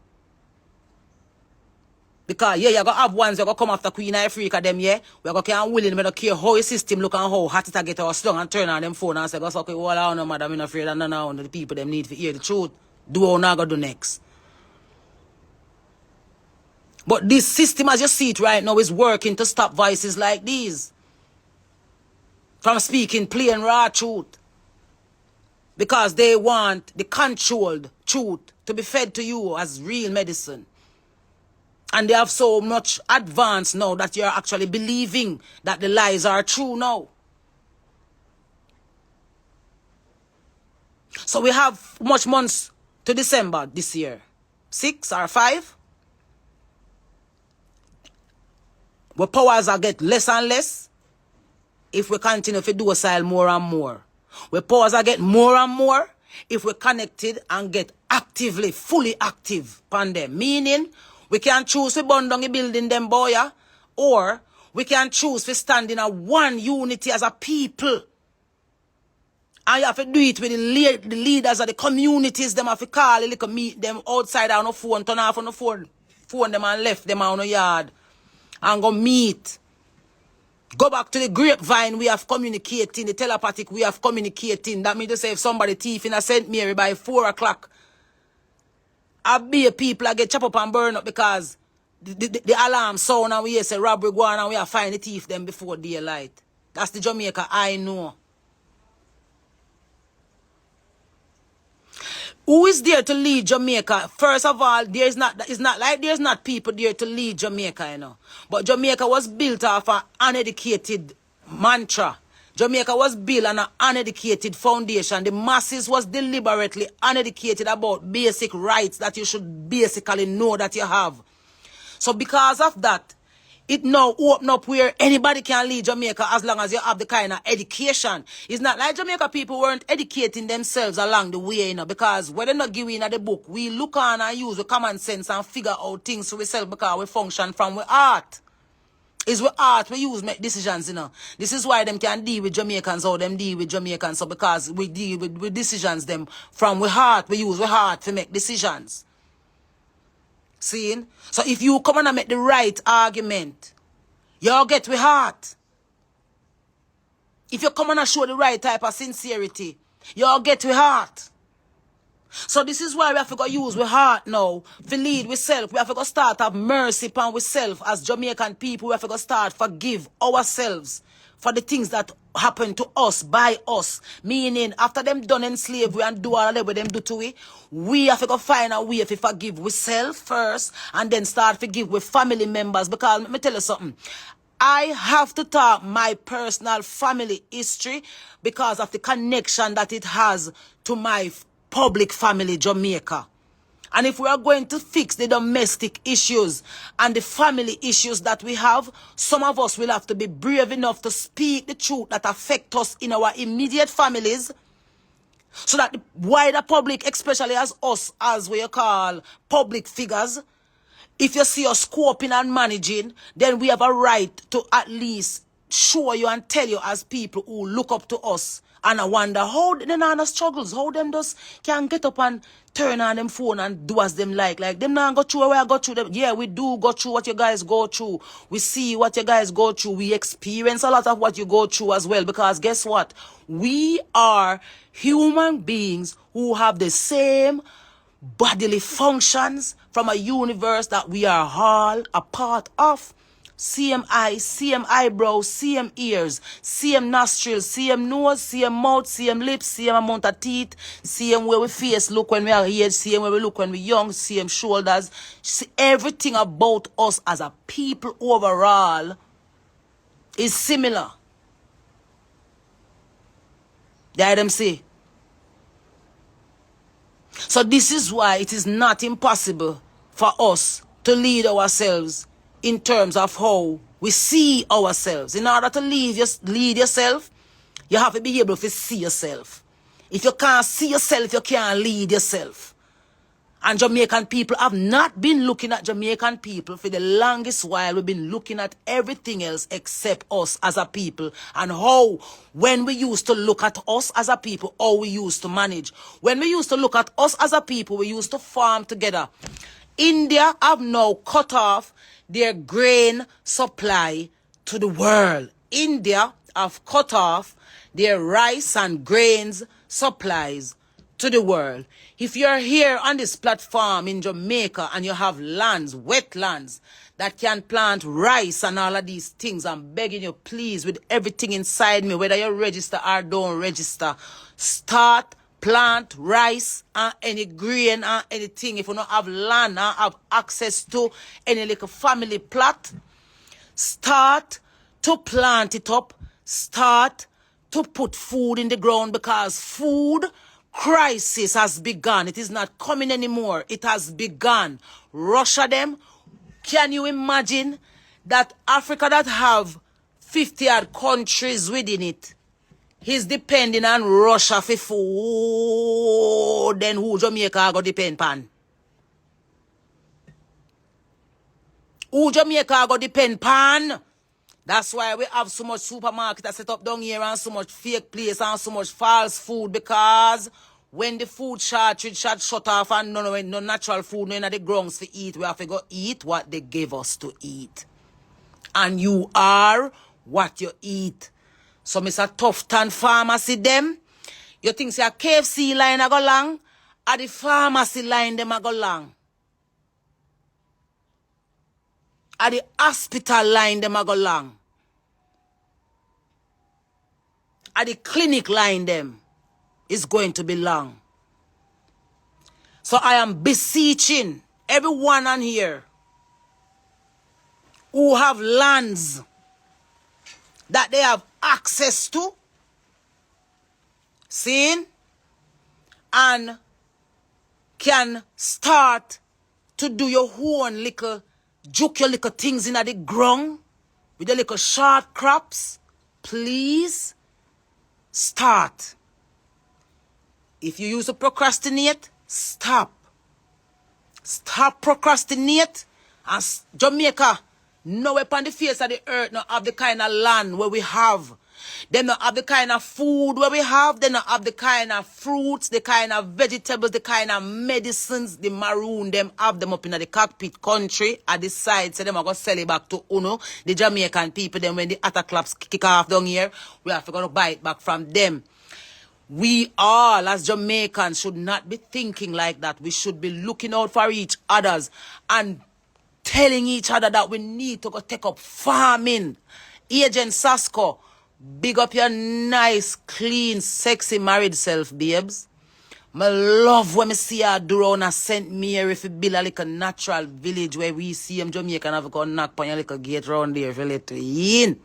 Because, yeah, you're going to have ones that going to come after Queen Ifrica, them, yeah. We're going to care willing, we don't care how your system look and how hot it get our slung and turn on them phone and say, okay, well, I don't know, madam, I'm not afraid, and none of the people them need to hear the truth. Do what I'm going to do next. But this system, as you see it right now, is working to stop voices like these from speaking plain raw truth. Because they want the controlled truth to be fed to you as real medicine. And they have so much advance now that you're actually believing that the lies are true now. So we have much months to December this year. 6 or 5. Where powers are get less and less if we continue to docile more and more. Where powers are get more and more if we connected and get actively, fully active upon them. Meaning, we can choose to burn down a building them, boy, or we can choose to stand in a one unity as a people. And you have to do it with the leaders of the communities. Them have to call, like, meet them outside on the phone, turn off on the phone them and left them on the yard. And go meet. Go back to the grapevine we have communicating, the telepathic we have communicating. That means to say if somebody thief in a St. Mary by 4 o'clock, I'll be people that get chop up and burn up because the alarm sound and we hear say robbery go on and we have find the thief them before daylight. That's the Jamaica I know. Who is there to lead Jamaica? First of all, it's not like there's not people there to lead Jamaica, you know. But Jamaica was built off an uneducated mantra. Jamaica was built on an uneducated foundation. The masses was deliberately uneducated about basic rights that you should basically know that you have. So because of that, it now open up where anybody can lead Jamaica as long as you have the kind of education. It's not like Jamaica people weren't educating themselves along the way, you know, because when they're not giving the book, we look on and use the common sense and figure out things for ourselves because we function from our heart. It's with art we use make decisions, you know. This is why them can deal with Jamaicans or them deal with Jamaicans. So because we deal with decisions them from we heart, we use we heart to make decisions. Seeing? So if you come and make the right argument, you'll get with heart. If you come and show the right type of sincerity, you'll get with heart. So this is why we have to go use with heart now. To lead with self. We have to go start have mercy upon with self. As Jamaican people, we have to go start forgive ourselves for the things that happen to us, by us. Meaning, after them done in slavery and do all of what them do to we have to go find a way to forgive with self first and then start forgive with family members. Because let me tell you something. I have to talk my personal family history because of the connection that it has to my public family, Jamaica. And if we are going to fix the domestic issues and the family issues that we have, some of us will have to be brave enough to speak the truth that affect us in our immediate families so that the wider public, especially as us, as we call public figures, if you see us coping and managing, then we have a right to at least show you and tell you as people who look up to us. And I wonder how them are struggles, how them just can get up and turn on them phone and do as them like them now go through where I go through them. Yeah, we do go through what you guys go through. We see what you guys go through. We experience a lot of what you go through as well. Because guess what? We are human beings who have the same bodily functions from a universe that we are all a part of. Same eyes, same eyebrows, same ears, same nostrils, same nose, same mouth, same lips, same amount of teeth, same way we face look when we are here, same way we look when we're young, same shoulders. Everything about us as a people overall is similar. That them say. So this is why it is not impossible for us to lead ourselves in terms of how we see ourselves. In order to lead yourself, you have to be able to see yourself. If you can't see yourself, you can't lead yourself. And Jamaican people have not been looking at Jamaican people for the longest while. We've been looking at everything else except us as a people. And how, when we used to look at us as a people, how we used to manage. When we used to look at us as a people, we used to farm together India have now cut off their grain supply to the world. India have cut off their rice and grains supplies to the world. If you're here on this platform in Jamaica and you have lands, wetlands, that can plant rice and all of these things, I'm begging you, please, with everything inside me, whether you register or don't register, start plant rice and any grain and anything. If you don't have land and have access to any little family plot, start to plant it up. Start to put food in the ground, because food crisis has begun. It is not coming anymore. It has begun. Russia them. Can you imagine that Africa that have 50 odd countries within it is depending on Russia for food? Then who Jamaica go depend on? Who Jamaica go depend on? That's why we have so much supermarket that set up down here and so much fake place and so much false food, because when the food shortage shut off and no natural food, no in the grounds to eat, we have to go eat what they gave us to eat. And you are what you eat. So Mr. Tufton pharmacy them, you think say a KFC line a go long, or the pharmacy line them a go long? Or the hospital line them a go long? Or the clinic line them is going to be long? So I am beseeching everyone on here who have lands that they have access to, seeing, and can start to do your own little, juke your little things in the ground with your little short crops. Please start. If you used to procrastinate, stop. Stop procrastinate. And Jamaica, nowhere upon the face of the earth not have the kind of land where we have. They not have the kind of food where we have. They not have the kind of fruits, the kind of vegetables, the kind of medicines. The maroon, them have them up in the cockpit country at the side. So them are going to sell it back to Uno. The Jamaican people, then when the attack claps kick off down here, we have to go to buy it back from them. We all, as Jamaicans, should not be thinking like that. We should be looking out for each others and telling each other that we need to go take up farming. Agent Sasko, big up your nice, clean, sexy married self, babes. I love when I see her do around a St. Mary if you build a little natural village where we see them Jamaican have to go knock on your little gate around there for let you in.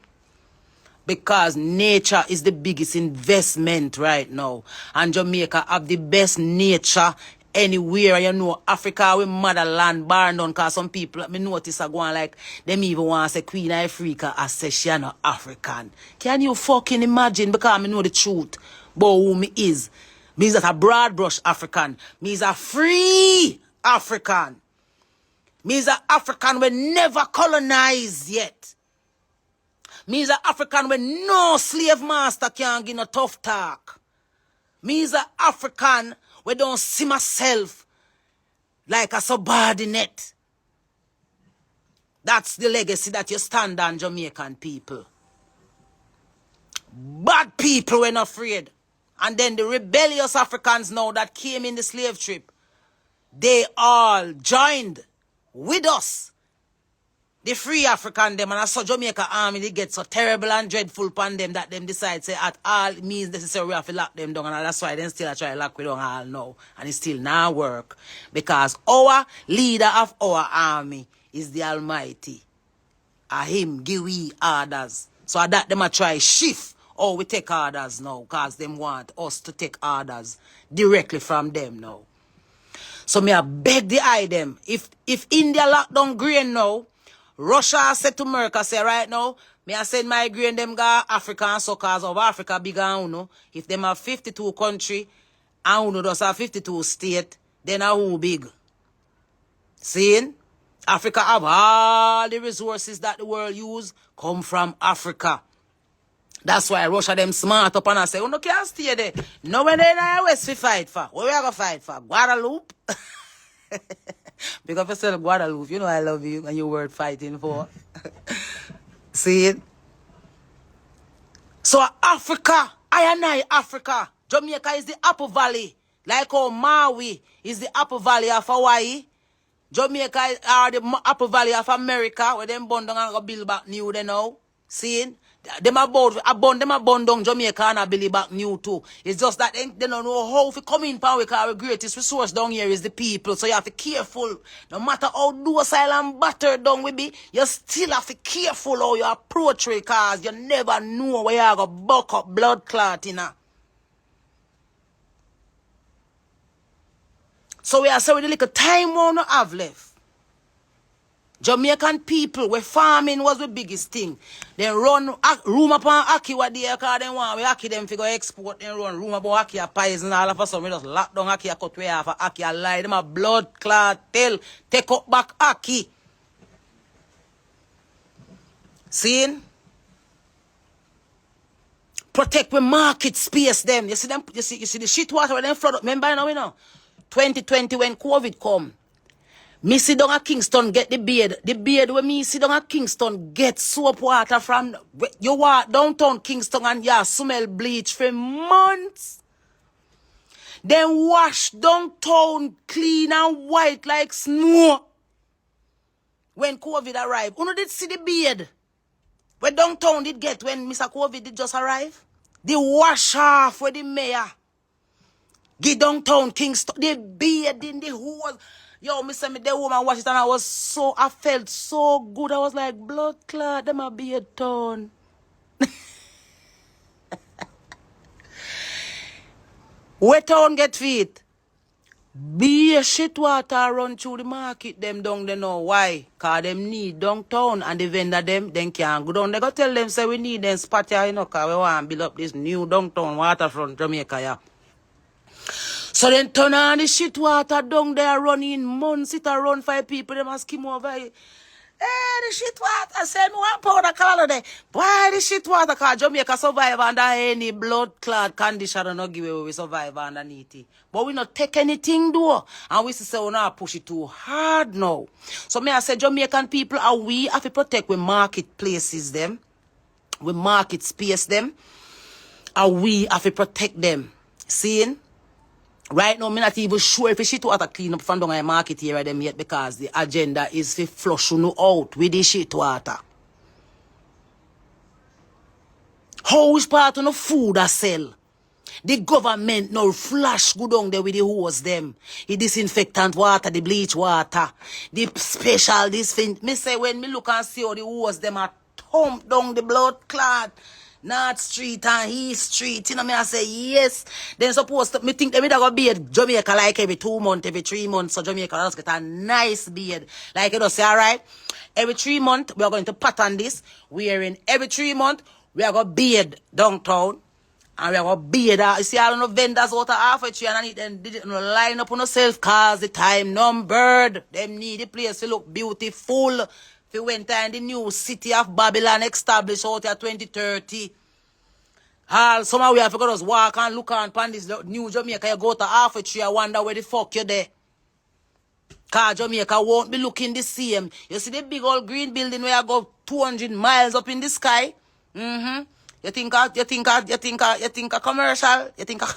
Because nature is the biggest investment right now. And Jamaica have the best nature anywhere. You know, Africa, we motherland, barn down, because some people, me notice are going like, them even want to say Queen Ifrica as say she not African. Can you fucking imagine? Because I know the truth about who me is. Me is a broad brush African. Me is a free African. Me is a African we never colonized yet. Me is an African when no slave master can give no tough talk. Me is an African we don't see myself like a subordinate. That's the legacy that you stand on, Jamaican people. Bad people were not afraid. And then the rebellious Africans now that came in the slave trip, they all joined with us. The free African them, and I saw Jamaica army, they get so terrible and dreadful upon them that them decide say at all means necessary we have to lock them down, and that's why they still try to lock we down all now. And it still not work. Because our leader of our army is the Almighty. A him give we orders. So that them a try shift. Oh, we take orders now, because them want us to take orders directly from them now. So me I beg the eye them. If India lock down grain now, Russia said to America, say right now, me I send my grain them go Africa and so cause of Africa bigger and uno. If them have 52 country and uno does have 52 state, then who big? Seeing? Africa have all the resources that the world use come from Africa. That's why Russia them smart up and I say, uno can't stay there. No when they in the West we fight for. What we are going to fight for? Guadeloupe? Pick up yourself, Guadalupe. You know I love you and you worth fighting for. See it? So Africa, Africa. Jamaica is the Apple Valley. Like how Maui is the Apple Valley of Hawaii. Jamaica are the Apple Valley of America, where them bond down and go build back new, they know. See? Them about down Jamaica and build back new too. It's just that they don't know how to come in power because our greatest resource down here is the people. So you have to be careful. No matter how docile and battered down we be, you still have to be careful how you approach it because you never know where you're going to buck up blood clot, you know. So we are saying the little time we don't have left. Jamaican people, where farming was the biggest thing. They run room upon Aki what they call them want. We Aki them figure export and run room about Aki a poison all of a sudden. We just lock down Aki a cut way off Aki a lie. Them a blood clot tell. Take up back Aki. See? Protect the market space them. You see them, you see the shit water when them flood up. Remember now we know. 2020 when COVID come. Me sit down at Kingston get the beard. The beard when me sit down at Kingston get soap water from you walk downtown Kingston and you smell bleach for months. Then wash downtown clean and white like snow. When COVID arrived. You know did see the beard? Where downtown did get when Mr. COVID did just arrive? The wash off with the mayor. Get downtown Kingston. The beard in the hose. Yo, me say me the woman watch it and I felt so good. I was like, blood clot, them a beard town. Where town get feet? Be a shit water run through the market, them down they know why. Cause them need downtown and the vendor them can't go down. They go tell them say we need them spot here, you know, cause we want to build up this new downtown waterfront Jamaica, yeah. So then turn on the shit water down there running months. It a run 5 people, them a skim over. Hey, the shit water, send one powder color there. Why the shit water? Cause Jamaica survive under any blood clot condition and not give away we survive underneath it. But we not take anything though. And we say we not push it too hard now. So me I say Jamaican people are we have to protect we marketplaces them. We market space them. And we have to protect them. Seeing? Right now, I'm not even sure if shit water clean up from down the market here them yet because the agenda is to flush you out with the shit water. How which part of the food I sell? The government now flash go down there with the hose them. The disinfectant water, the bleach water, the special this thing. Me say when me look and see how the hose them are thump down the blood clot. North Street and East Street, you know me I say yes. Then supposed to me think they gonna be at Jamaica like every 2 months, every 3 months. So Jamaica just get a nice beard. Like you know say alright. Every 3 months we are going to pattern this. We are in every 3 months we are gonna beard downtown. And we are gonna beard you see all the vendors out of halfway tree and I need them did it line up on yourself cause the time numbered. Them need the place to look beautiful. We went in the new city of Babylon established out here 2030. Somehow we have to go just walk and look on this new Jamaica. You go to half a tree, I wonder where the fuck you're there. Cause Jamaica won't be looking the same. You see the big old green building where you go 200 miles up in the sky? You think a commercial? You think a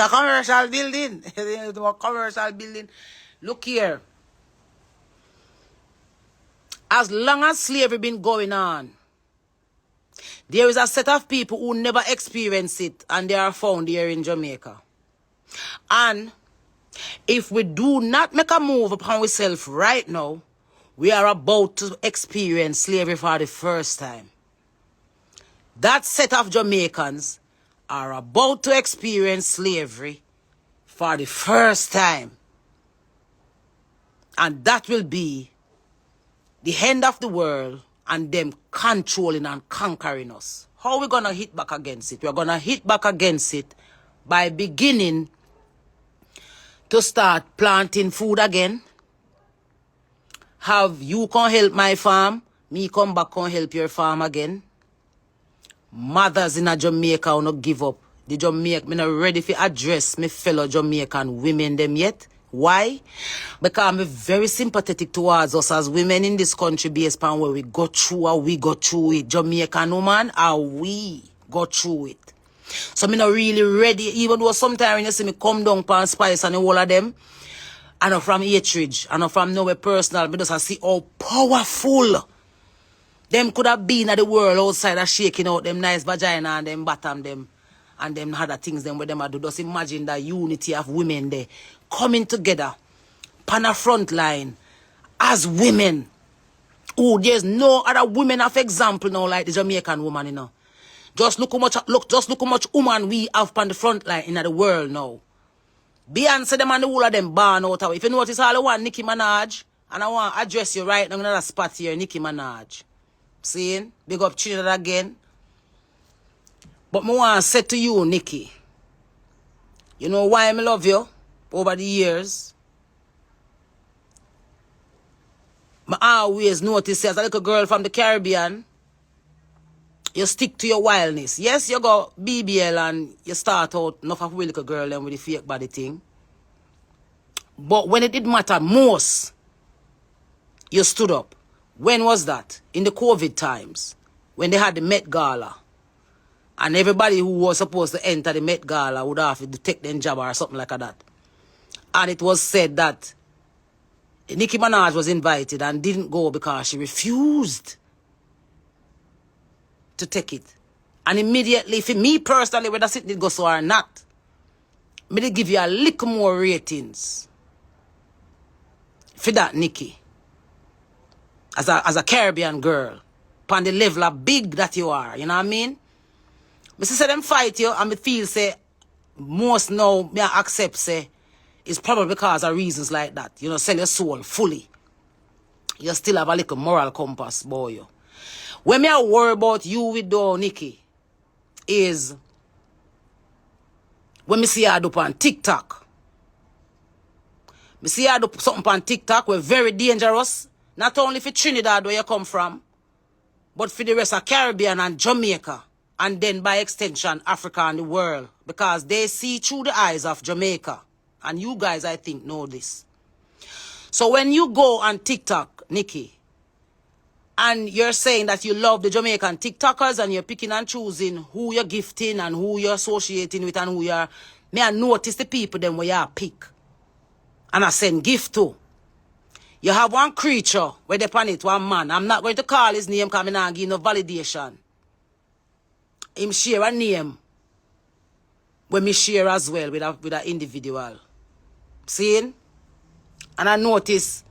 commercial building? You think a commercial building? Look here. As long as slavery been going on, there is a set of people who never experience it and they are found here in Jamaica. And if we do not make a move upon ourselves right now, we are about to experience slavery for the first time. That set of Jamaicans are about to experience slavery for the first time. And that will be the end of the world and them controlling and conquering us. How are we going to hit back against it? We're going to hit back against it by beginning to start planting food again. Have you come help my farm, me come back and help your farm again. Mothers in a Jamaica will not give up. The Jamaica, me not ready to address my fellow Jamaican women them yet. Why? Because I'm very sympathetic towards us as women in this country based on where we go through how we go through it. Jamaican woman, how we go through it. So I'm not really ready, even though sometimes when you see me come down pan Spice and all of them, I know from Hatridge, I know from nowhere personal, because I see how powerful them could have been at the world outside of shaking out them nice vagina and them bottom them and them other things them where them do. Just imagine the unity of women there coming together on a front line as women. Oh, there's no other women of example now like the Jamaican woman, you know. Just look how much woman we have on the front line in the world now. Beyonce them and the whole of them born out of. If you notice all the one, Nicki Minaj, and I want to address you right now in another spot here, Nicki Minaj. Seeing? Big up Trinidad again. But I want to say to you, Nicki, you know why I love you over the years? I always notice as a little girl from the Caribbean, you stick to your wildness. Yes, you go BBL and you start out enough of a little girl and with the fake body thing. But when it did matter most, you stood up. When was that? In the COVID times. When they had the Met Gala. And everybody who was supposed to enter the Met Gala would have to take their job or something like that. And it was said that Nicki Minaj was invited and didn't go because she refused to take it. And immediately, for me personally, whether it did go so or not, me they give you a little more ratings for that, Nicki. As a Caribbean girl, upon the level of big that you are, you know what I mean? Me say them fight you, and me feel say most now me accept say it's probably because of reasons like that. You know, sell your soul fully. You still have a little moral compass, boy. You. When me I worry about you with though, Nicki, is when me see her do on TikTok. Me see her do something on TikTok where very dangerous. Not only for Trinidad where you come from, but for the rest of Caribbean and Jamaica. And then by extension, Africa and the world. Because they see through the eyes of Jamaica. And you guys, I think, know this. So when you go on TikTok, Nicki, and you're saying that you love the Jamaican TikTokers and you're picking and choosing who you're gifting and who you're associating with and who you're... May I notice the people then where you pick. And I send gift to. You have one creature where they pan it, one man. I'm not going to call his name because I'm not give no validation. Him share a name when me share as well with an individual. Seeing? And I notice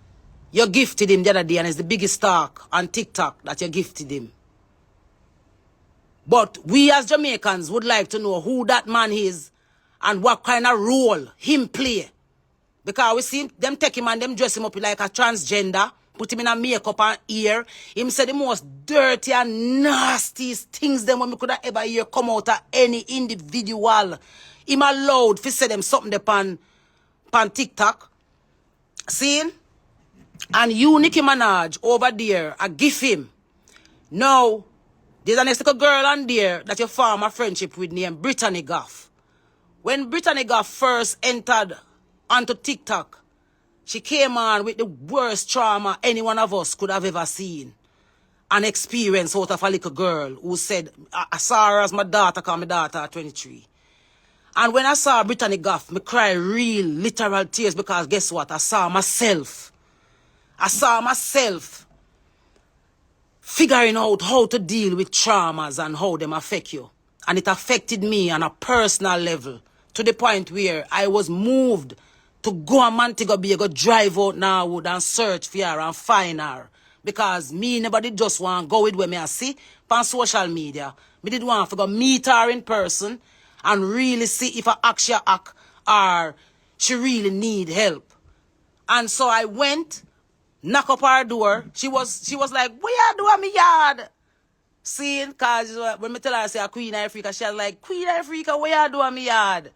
you gifted him the other day and it's the biggest talk on TikTok that you gifted him. But we as Jamaicans would like to know who that man is and what kind of role him play. Because we see them take him and them dress him up like a transgender, put him in a makeup and ear. Him say the most dirty and nastiest things them when we could have ever hear come out of any individual. Him allowed to say them something upon TikTok. See? And you, Nicki Minaj, over there, I give him. Now, there's a next little girl on there that you form a friendship with named Brittany Goff. When Brittany Goff first entered onto TikTok, she came on with the worst trauma any one of us could have ever seen and experienced out of a little girl who said, I saw her as my daughter, because my daughter at 23. And when I saw Brittany Goff, me cry real, literal tears because guess what? I saw myself figuring out how to deal with traumas and how them affect you. And it affected me on a personal level to the point where I was moved to go a Montego Bay, go drive out Norwood and search for her and find her. Because me never did just want to go with where me I see on social media. Me did want to go meet her in person and really see if I actually act or she really need help. And so I went, knock up her door. She was like, what you do in me yard? Seeing, because when me tell her I say Queen Ifrica, she was like, Queen Ifrica, what you do in me yard?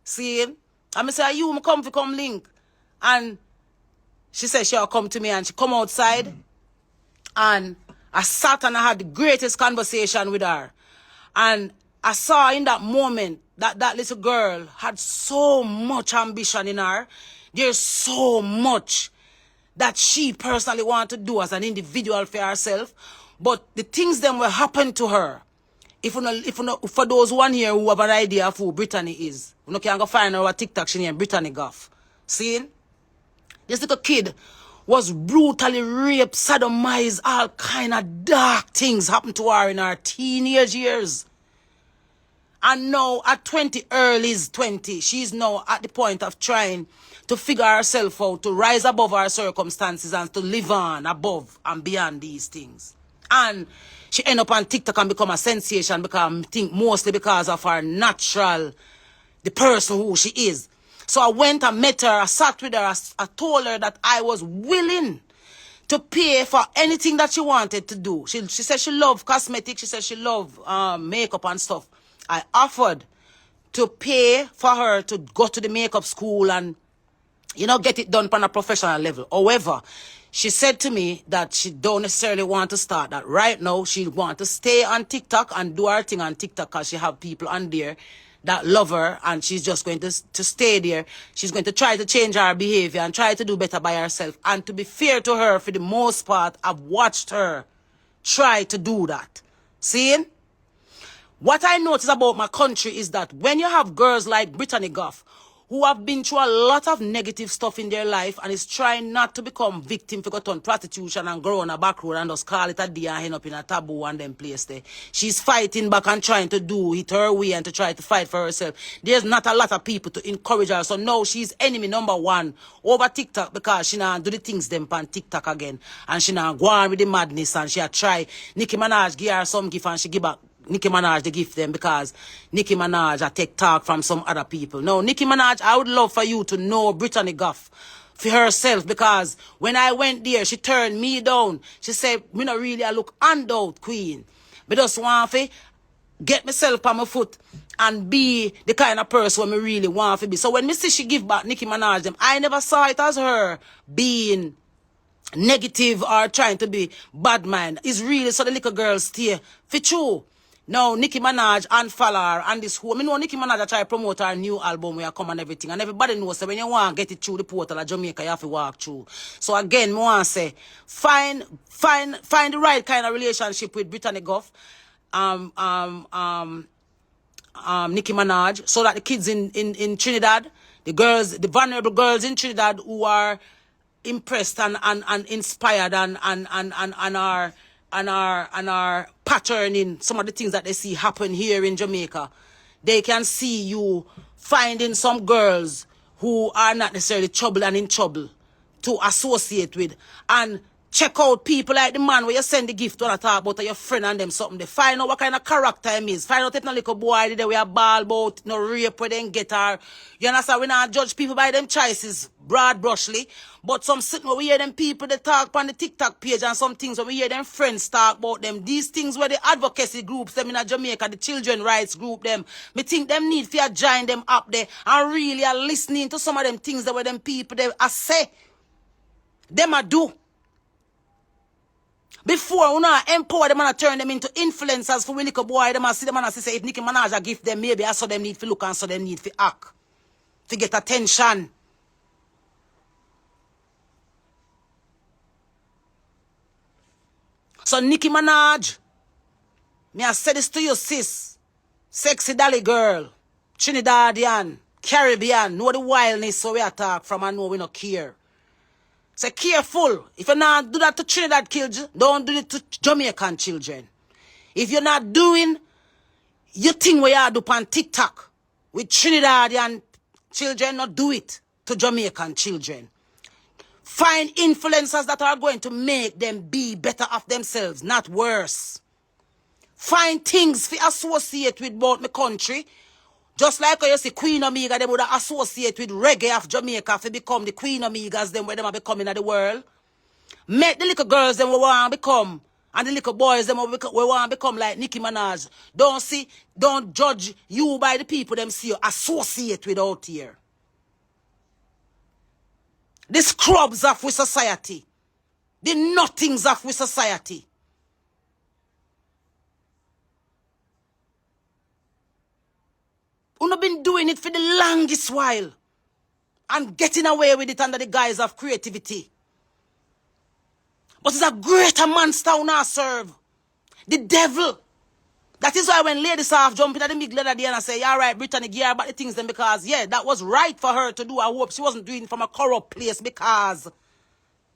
Seeing? And I say, you come link. And she said she'll come to me and she come outside. And I sat and I had the greatest conversation with her. And I saw in that moment that that little girl had so much ambition in her. There's so much that she personally want to do as an individual for herself. But the things that will happen to her, if you know, for those one here who have an idea of who Brittany is, you can go find her on TikTok, she named Brittany Goff. See? This little kid was brutally raped, sodomized, all kind of dark things happened to her in her teenage years. And now at 20, early 20, she's now at the point of trying to figure herself out, to rise above her circumstances and to live on above and beyond these things. And she end up on TikTok and become a sensation because I think mostly because of her natural, the person who she is. So I went and met her, I sat with her, I told her that I was willing to pay for anything that she wanted to do. She said she loved cosmetics, she said she loved makeup and stuff. I offered to pay for her to go to the makeup school and, you know, get it done on a professional level. However, she said to me that she don't necessarily want to start that. Right now, she want to stay on TikTok and do her thing on TikTok because she have people on there that love her and she's just going to stay there. She's going to try to change her behavior and try to do better by herself. And to be fair to her, for the most part, I've watched her try to do that. See? What I notice about my country is that when you have girls like Brittany Goff, who have been through a lot of negative stuff in their life and is trying not to become victim for got on prostitution and go on a back road and just call it a day and end up in a taboo and then place there. She's fighting back and trying to do it her way and to try to fight for herself. There's not a lot of people to encourage her. So now she's enemy number one over TikTok because she now do the things them on TikTok again. And she now go on with the madness and she a try. Nicki Minaj give her some gift and she give back Nicki Minaj the gift them because Nicki Minaj I take talk from some other people. No, Nicki Minaj, I would love for you to know Brittany Goff for herself because when I went there, she turned me down. She said, me not really I look handout queen. But just want to get myself on my foot and be the kind of person me really want to be. So when me see she give back Nicki Minaj them, I never saw it as her being negative or trying to be bad mind. It's really so the little girls stay for true. Now, Nicki Minaj unfollow her and this whole. I know Nicki Minaj try to promote her new album where I come and everything. And everybody knows that when you want to get it through the portal of Jamaica, you have to walk through. So again, I want to say, find the right kind of relationship with Brittany Goff, Nicki Minaj, so that the kids in Trinidad, the girls, the vulnerable girls in Trinidad who are impressed and inspired and are patterning some of the things that they see happen here in Jamaica. They can see you finding some girls who are not necessarily trouble and in trouble to associate with and check out people like the man where you send the gift when I talk about your friend and them something. They find out what kind of character him is. Find out if no little boy they we are ball about, no rape where they get her. You understand? We not judge people by them choices, broad brushly. But some sitting where we hear them people they talk on the TikTok page and some things where we hear them friends talk about them. These things where the advocacy groups, them in Jamaica, the children rights group, them. Me think them need to join them up there and really are listening to some of them things that where them people they are say. Them a do. Before we not empower them and turn them into influencers for we little boy, them and see them and say if Nicki Minaj a gift them, maybe I saw them need to look and saw them need to act. To get attention. So Nicki Minaj, me I say this to you, sis. Sexy dolly girl. Trinidadian. Caribbean. Know the wildness so we attack from and know we not care. Say careful. If you not do that to Trinidad children, don't do it to Jamaican children. If you're not doing your thing where you do on TikTok with Trinidadian children, not do it to Jamaican children. Find influencers that are going to make them be better of themselves, not worse. Find things to associate with both my country. Just like you see Queen Omega, they would associate with reggae of Jamaica to become the Queen Omegas, them where them are becoming in the world. Make the little girls them we want to become, and the little boys them we want to become like Nicki Minaj. Don't judge you by the people them see you associate with out here. The scrubs of we society. The nothings of we society. We've been doing it for the longest while. and getting away with it under the guise of creativity. But it's a greater monster who now serve. The devil. That is why when Lady Soft jump in at the middle of the day and I say, yeah, right, Brittany, gear about the things then because, yeah, that was right for her to do. I hope she wasn't doing it from a corrupt place because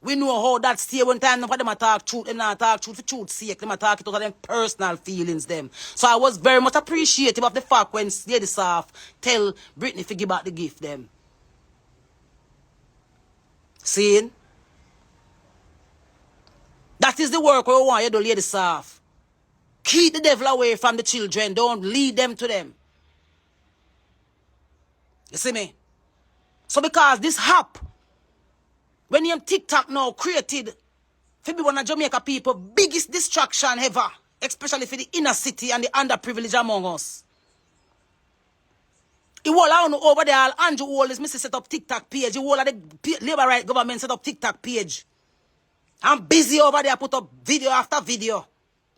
we know how that stay one time. Nobody them talk truth, them not talk truth for truth's sake. Them talk it out of them personal feelings, them. So I was very much appreciative of the fact when Lady Soft tell Brittany to give back the gift, them. Seeing? That is the work we want you to do, Lady Soft. Keep the devil away from the children. Don't lead them to them. You see me? So because this app, when you TikTok now created for be one of Jamaica people, biggest distraction ever, especially for the inner city and the underprivileged among us. The whole I over there, Andrew Wall is Mr. set up TikTok page. The whole of the Labour Right government set up TikTok page. I'm busy over there, put up video after video.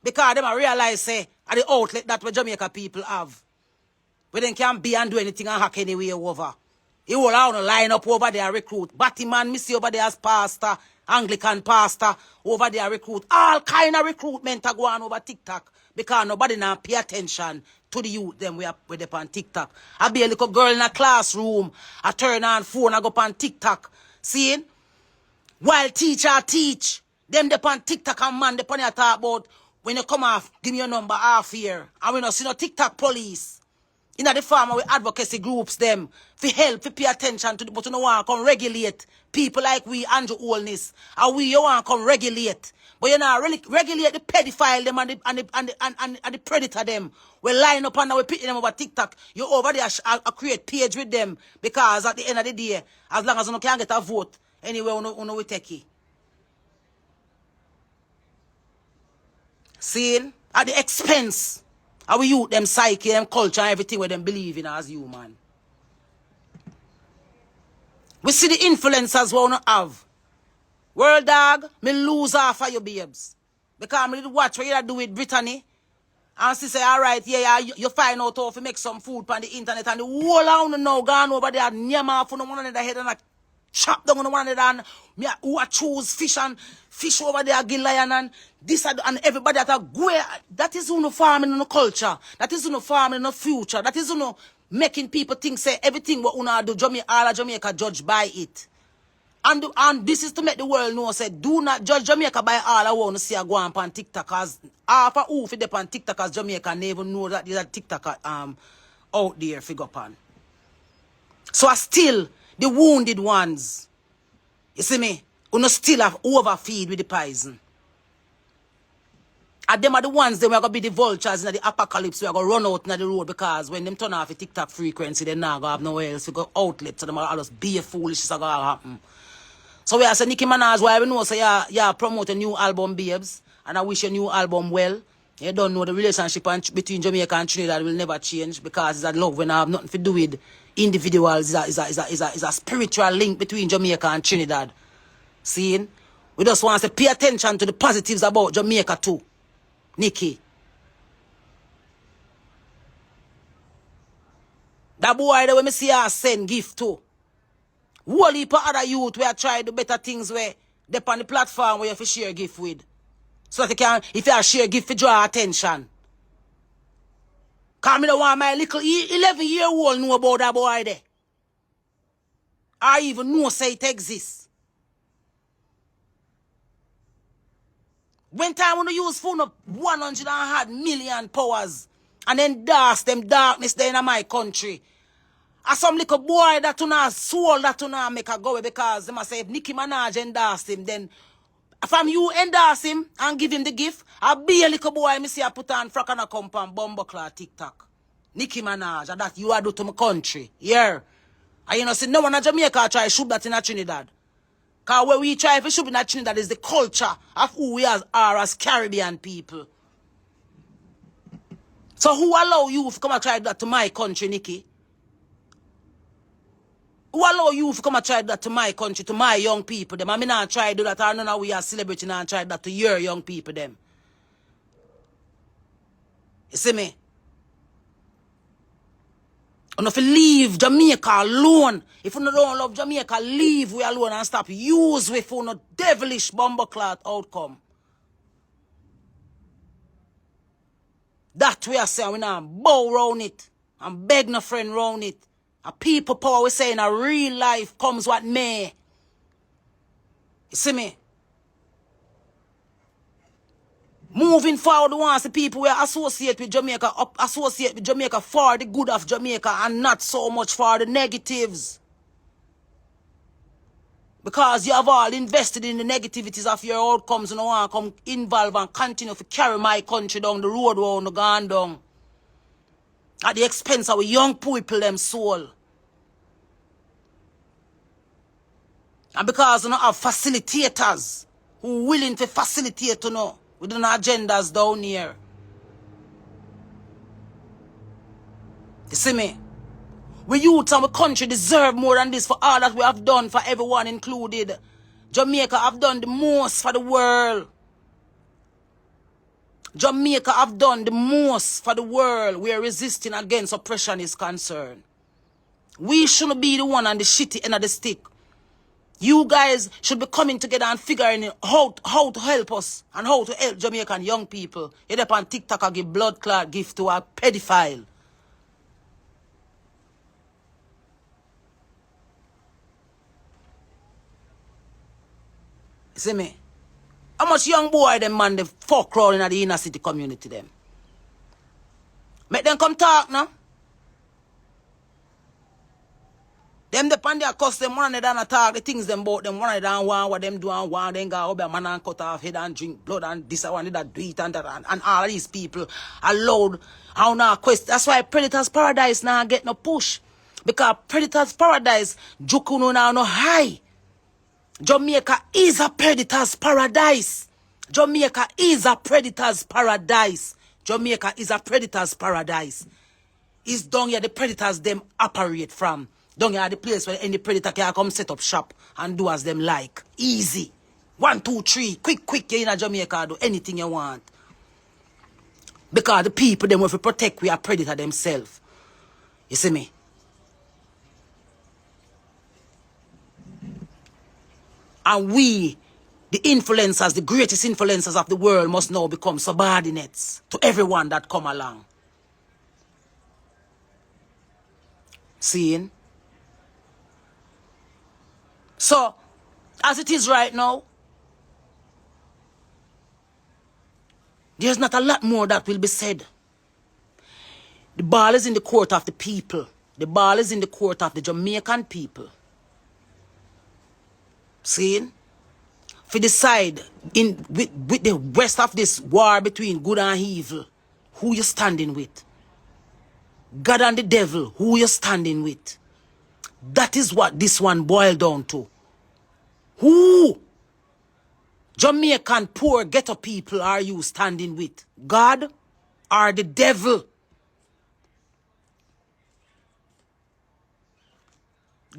Because them I realize say at the outlet that what Jamaica people have. Where they can't be and do anything and hack anyway over. You will have to line up over there recruit. Batman, Missy over there as pastor, Anglican pastor, over there recruit. All kind of recruitment are going over TikTok. Because nobody now pay attention to the youth them we they on TikTok. I be a little girl in a classroom. I turn on phone, I go on TikTok. Seeing? While teacher teach. Them they on TikTok and man they on talk about when you come off, give me your number half here. And we don't see no TikTok police. In the farmer with advocacy groups them for help, for pay attention to the but you know want to come regulate people like we Andrew Holness. And we you want to come regulate. But you know really regulate the pedophile them and the predator them. We line up and we put them over TikTok. You over there create page with them because at the end of the day, as long as you can't get a vote, anyway we take it. Seeing? At the expense of we youth, them psyche, them culture, and everything where them believe in as human. We see the influencers we want to have. World dog, me lose half of your babes. Because I watch what you do with Brittany. And she say, all right, yeah, you find out how to make some food on the internet. And the whole round now gone over there, near my phone, one another head and I chop down on one another. And who I choose fish over there, again lion and this and everybody that are go. That is no farming in the culture. That is no farming in the future. That is no making people think say everything what una do all of Jamaica judge by it. And this is to make the world know say do not judge Jamaica by all I want to see a go on TikTok as half a who for the on TikTok as Jamaica never know that there's a TikTok out there figure pan. So I still the wounded ones. You see me? Uno still have overfeed with the poison. And them are the ones that are going to be the vultures in the apocalypse. We are going to run out in the road because when them turn off the TikTok frequency, they're not going to have nowhere else to go outlet. So them are just be a foolish. Going to happen. So we are saying Nicki Minaj, why we know say yeah promote a new album, babes. And I wish your new album well. You don't know the relationship between Jamaica and Trinidad will never change because it's a love when I have nothing to do with individuals. It's a spiritual link between Jamaica and Trinidad. Seeing? We just want to pay attention to the positives about Jamaica too. Nicki. That boy that when me see her send gift to. Whole heap of other youth where try to do better things where they on the platform where you have to share gift with. So that you can, if you have share gift to draw attention. Because I don't want my little 11-year-old know about that boy there. I even know say it exists. When time when you use phone up 100 million powers and then dust them darkness there in my country. And some little boy that to not soul that to not make a go because they must say if Nicki Minaj endorse him, then from you endorse him and give him the gift, I'll be a little boy, me see I put on frack and a compound bumbuckler TikTok. Nicki Minaj, and that you are do to my country. Yeah. And you know, see no one in Jamaica try to shoot that in a Trinidad. Because where we try to shoot in a Trinidad is the culture of who we are as Caribbean people. So who allow you to come and try that to my country, Nicki? Who allow you to come and try that to my country, to my young people, them? I mean, I try to do that, I don't know we are celebrating and try that to your young people, them. You see me? And if you leave Jamaica alone, if you don't love Jamaica, leave we alone and stop use we for no devilish bumbleclot outcome. That we are saying we now bow round it and beg no friend round it. A people power we saying a real life comes what may. You see me? Moving forward, once the people we associate with Jamaica, associate with Jamaica for the good of Jamaica and not so much for the negatives. Because you have all invested in the negativities of your outcomes and you want to come involve and continue to carry my country down the road where you gone down. At the expense of young people, them soul. And because you don't have facilitators who willing to facilitate you know, within agendas down here. You see me? We youth and we country deserve more than this for all that we have done for everyone included. Jamaica have done the most for the world. Jamaica have done the most for the world where resisting against oppression is concerned. We shouldn't be the one on the shitty end of the stick. You guys should be coming together and figuring out how to help us and how to help Jamaican young people. You up on TikTok and give blood clot gift to a pedophile. You see me? How much young boy them man the fuck crawling at the inner city community them? Make them come talk now. Them depend their custom one and attack the things them about them one and one what them do and one then go over man and cut off head and drink blood and this one that do it and that and all these people allowed how now quest. That's why Predator's Paradise now get no push. Because Predator's Paradise Jukuno now no high. Jamaica is a predator's paradise. Jamaica is a predator's paradise. Jamaica is a predator's paradise. It's down here the predators them operate from. Down here the place where any predator can come set up shop and do as them like. Easy. 1, 2, 3. Quick, you in Jamaica do anything you want. Because the people them will protect we are predator themselves. You see me? And we, the influencers, the greatest influencers of the world must now become subordinates to everyone that come along. Seeing? So, as it is right now, there's not a lot more that will be said. The ball is in the court of the people. The ball is in the court of the Jamaican people. Seeing? For decide with the rest of this war between good and evil, who you standing with? God and the devil, who you standing with? That is what this one boiled down to. Who? Jamaican poor ghetto people are you standing with? God or the devil?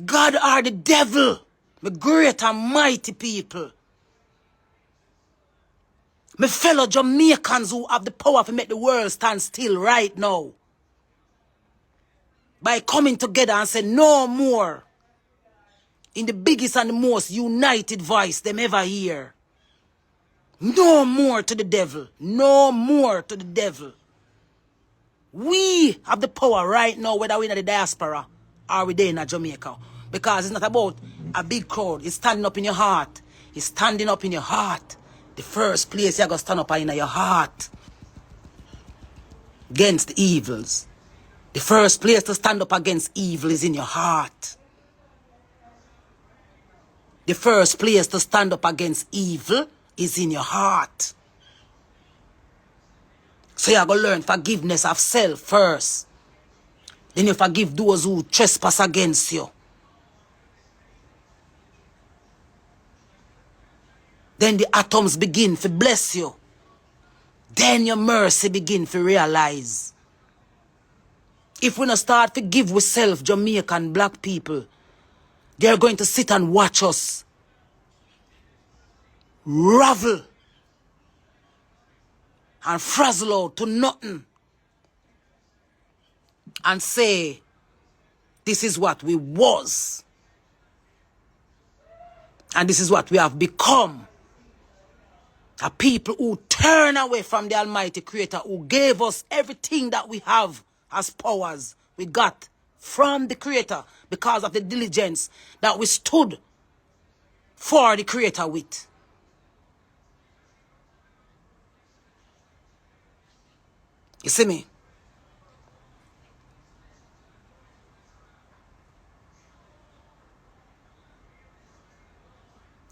God or the devil? My great and mighty people. My fellow Jamaicans who have the power to make the world stand still right now. By coming together and say no more. In the biggest and the most united voice them ever hear. No more to the devil. No more to the devil. We have the power right now, whether we're in the diaspora or we're there in Jamaica. Because it's not about a big crowd. It's standing up in your heart. It's standing up in your heart. The first place you're going to stand up in your heart. Against the evils. The first place to stand up against evil is in your heart. The first place to stand up against evil is in your heart. So you're going to learn forgiveness of self first. Then you forgive those who trespass against you. Then the atoms begin to bless you. Then your mercy begin to realize. If we not start to give we self, Jamaican black people, they're going to sit and watch us ravel and frazzle out to nothing and say This is what we was. And this is what we have become. A people who turn away from the Almighty Creator, who gave us everything that we have as powers we got from the Creator because of the diligence that we stood for the Creator with. You see me?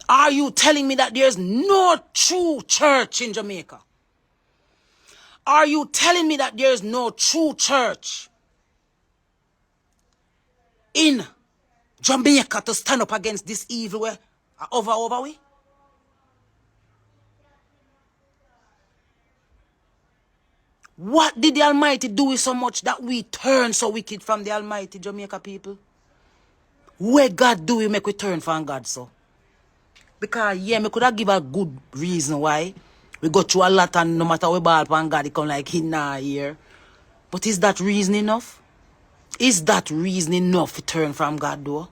Are you telling me that there's no true church in Jamaica? Are you telling me that there's no true church in Jamaica to stand up against this evil way over we? What did the Almighty do with so much that we turn so wicked from the Almighty Jamaica people? Where God do we make we turn from God so? Because yeah, me could have give a good reason why we go through a lot and no matter what ball pan God, it come like in here. But is that reason enough? Is that reason enough to turn from God though?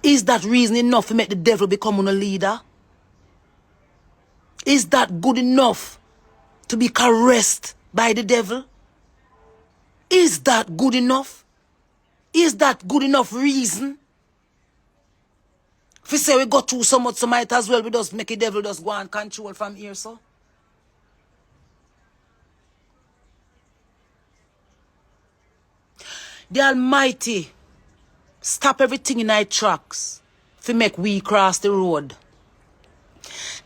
Is that reason enough to make the devil become a leader? Is that good enough to be caressed by the devil? Is that good enough? Is that good enough reason? If we say we go through so much, so might as well we just make the devil just go and control from here, so. The Almighty stop everything in our tracks to make we cross the road.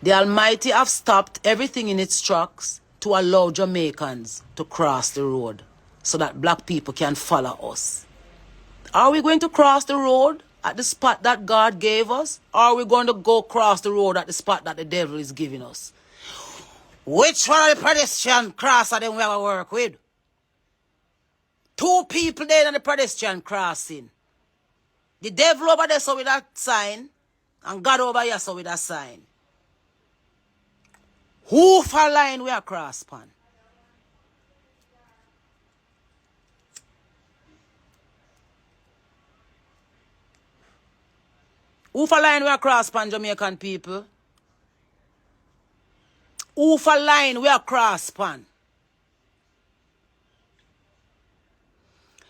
The Almighty have stopped everything in its tracks to allow Jamaicans to cross the road so that black people can follow us. Are we going to cross the road at the spot that God gave us? Or are we going to go cross the road at the spot that the devil is giving us? Which one of the pedestrian crosser them we have to work with? 2 people there on the pedestrian crossing. The devil over there so with that sign, and God over here so with that sign. Who for line we are cross pan? Who for line we are cross pan, Jamaican people? Who for line we are cross pan?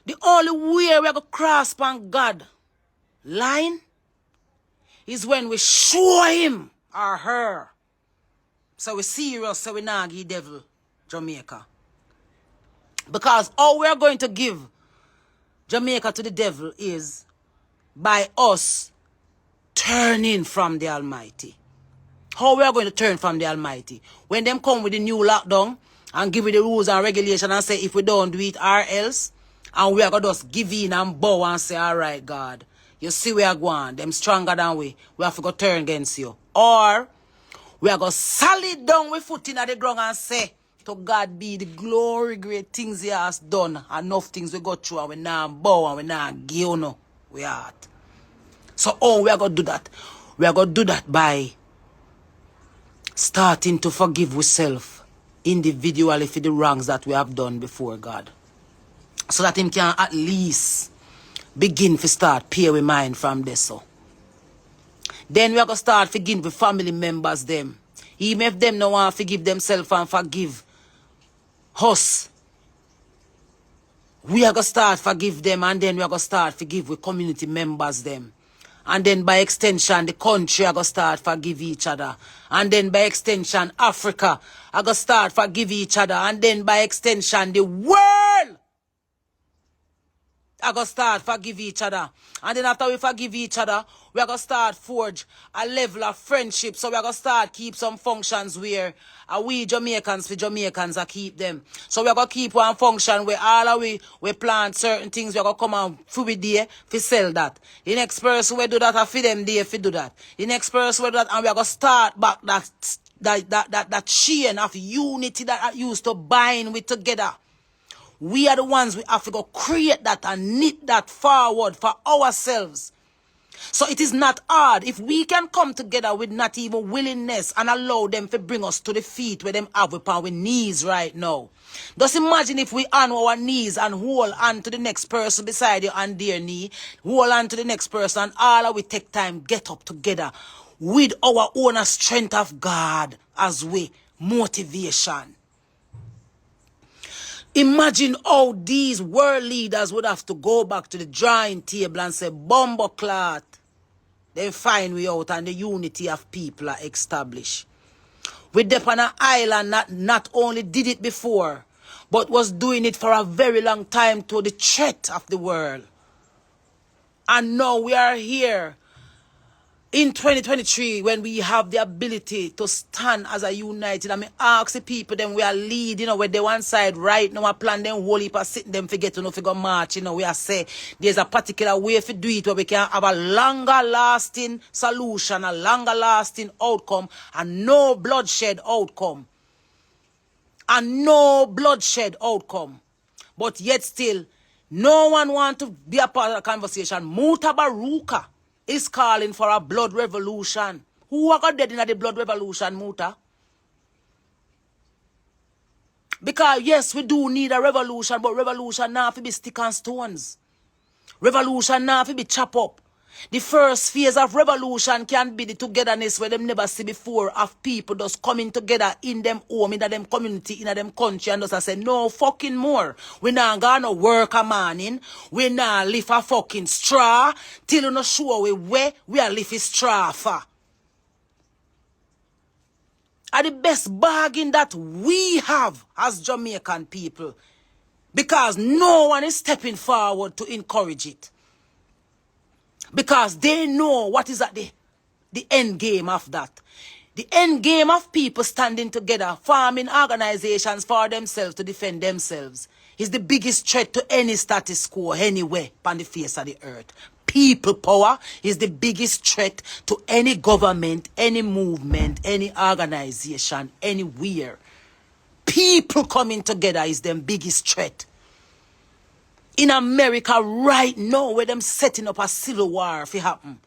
The only way we are going to cross pan God line is when we show him or her. So we serious, so we not give devil Jamaica. Because all we are going to give Jamaica to the devil is by us turning from the Almighty. How we are going to turn from the Almighty? When them come with the new lockdown and give you the rules and regulation and say if we don't do it or else, and we are going to just give in and bow and say, all right, God, you see we are going, them stronger than we have to go turn against you. Or we are going to solid down with foot in the ground and say, to God be the glory, great things he has done. Enough things we go through and we not bow and we not give you no. We are. So we are going to do that. We are going to do that by starting to forgive ourselves individually for the wrongs that we have done before God. So that him can at least begin to start pay with mind from this. So. Then we are going to start forgiving the family members them. Even if them no want to forgive themselves and forgive us. We are going to start forgive them and then we are going to start forgive with community members them. And then by extension, the country are going to start forgive each other. And then by extension, Africa are going to start forgive each other. And then by extension, the world are going to start forgive each other. And then after we forgive each other, we are going to start forge a level of friendship. So we are going to start keep some functions where we Jamaicans for Jamaicans are keep them. So we are going to keep one function where all of we plant certain things. We are going to come and food there to sell that. The next person will do that and for them there to do that. The next person will do that and we are going to start back that chain of unity that used to bind with together. We are the ones we have to go create that and knit that forward for ourselves. So it is not hard. If we can come together with not even willingness and allow them to bring us to the feet where them have upon our knees right now. Just imagine if we on our knees and hold on to the next person beside you on their knee, hold on to the next person, and all we take time, get up together with our own strength of God as we motivation. Imagine how these world leaders would have to go back to the drawing table and say, Bumbo clot. Then find we out and the unity of people are established. We dep on an island that not only did it before, but was doing it for a very long time to the threat of the world. And now we are here in 2023, when we have the ability to stand as a united, I mean, ask the people, then we are leading, where they one side right now, I plan them whole heap of sitting them forget to know if we go march, we are say there's a particular way to do it where we can have a longer lasting solution, a longer lasting outcome, and no bloodshed outcome. And no bloodshed outcome. But yet still, no one want to be a part of the conversation. Mutabaruka is calling for a blood revolution. Who are got dead in the blood revolution, Muta? Because yes, we do need a revolution, but revolution now to be stick and stones. Revolution now to be chop up. The first phase of revolution can be the togetherness where them never see before of people just coming together in them home, in them community, in them country, and just say, no fucking more. We not gonna work a morning. We not lift a fucking straw till you not sure where we are lift a straw for. Are the best bargain that we have as Jamaican people, because no one is stepping forward to encourage it. Because they know what is at the end game of that. The end game of people standing together, forming organizations for themselves to defend themselves, is the biggest threat to any status quo anywhere on the face of the earth. People power is the biggest threat to any government, any movement, any organization, anywhere. People coming together is the biggest threat. In America right now, where them setting up a civil war if it happen.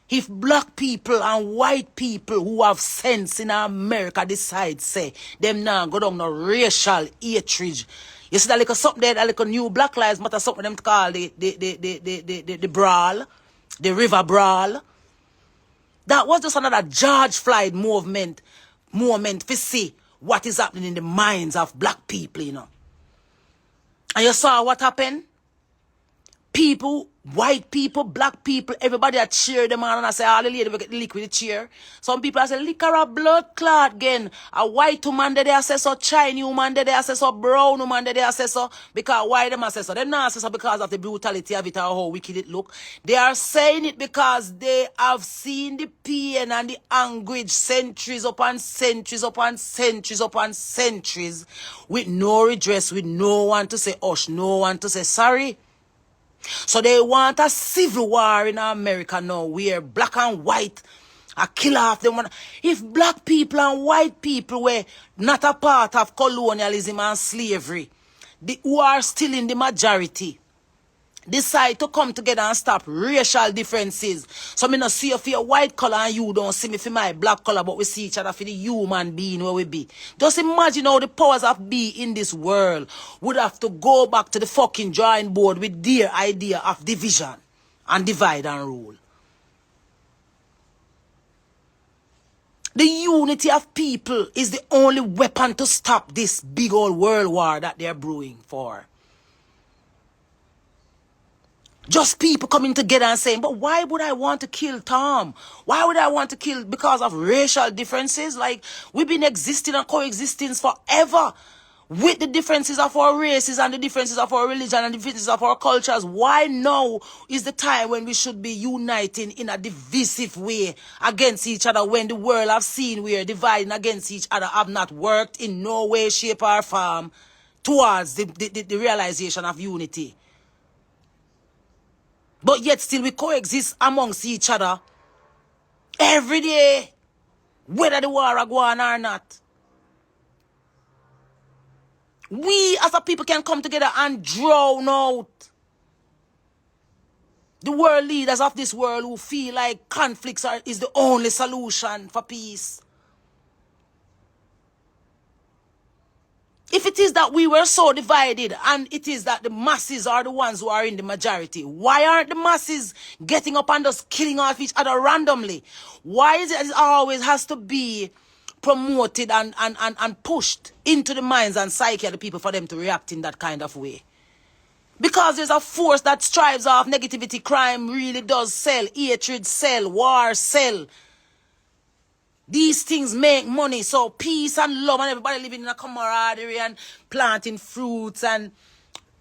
If black people and white people who have sense in America decide, say, them now go down no racial hatred. You see that little something there, that little new Black Lives Matter, something them call the brawl, the river brawl. That was just another George Floyd moment to see what is happening in the minds of black people, And you saw what happened? People, white people, black people, everybody that cheer them on and I say, all the lady will get lick with the cheer. Some people say, lick her a blood clot again. A white woman that they say so, Chinese woman that they say so, brown woman that they say so. Because why them say so? They not say so because of the brutality of it or how wicked it look. They are saying it because they have seen the pain and the anguish centuries upon centuries upon centuries upon centuries with no redress, with no one to say hush, no one to say sorry. So they want a civil war in America now, where black and white are kill off them. If black people and white people were not a part of colonialism and slavery, who are still in the majority, decide to come together and stop racial differences. So me not see you for your white color and you don't see me for my black color, but we see each other for the human being where we be. Just imagine how the powers of be in this world would have to go back to the fucking drawing board with their idea of division and divide and rule. The unity of people is the only weapon to stop this big old world war that they're brewing for. Just people coming together and saying, but why would I want to kill Tom? Why would I want to kill because of racial differences? Like, we've been existing and coexisting forever with the differences of our races and the differences of our religion and the differences of our cultures. Why now is the time when we should be uniting in a divisive way against each other, when the world have seen we are dividing against each other, have not worked in no way, shape or form towards the realization of unity? But yet still we coexist amongst each other every day, whether the war are going or not. We as a people can come together and drown out The world leaders of this world who feel like conflicts is the only solution for peace. If it is that we were so divided and it is that the masses are the ones who are in the majority, why aren't the masses getting up and just killing off each other randomly? Why is it always has to be promoted and pushed into the minds and psyche of the people for them to react in that kind of way? Because there's a force that strives off negativity. Crime really does sell. Hatred sell. War sell. These things make money. So peace and love and everybody living in a camaraderie and planting fruits and,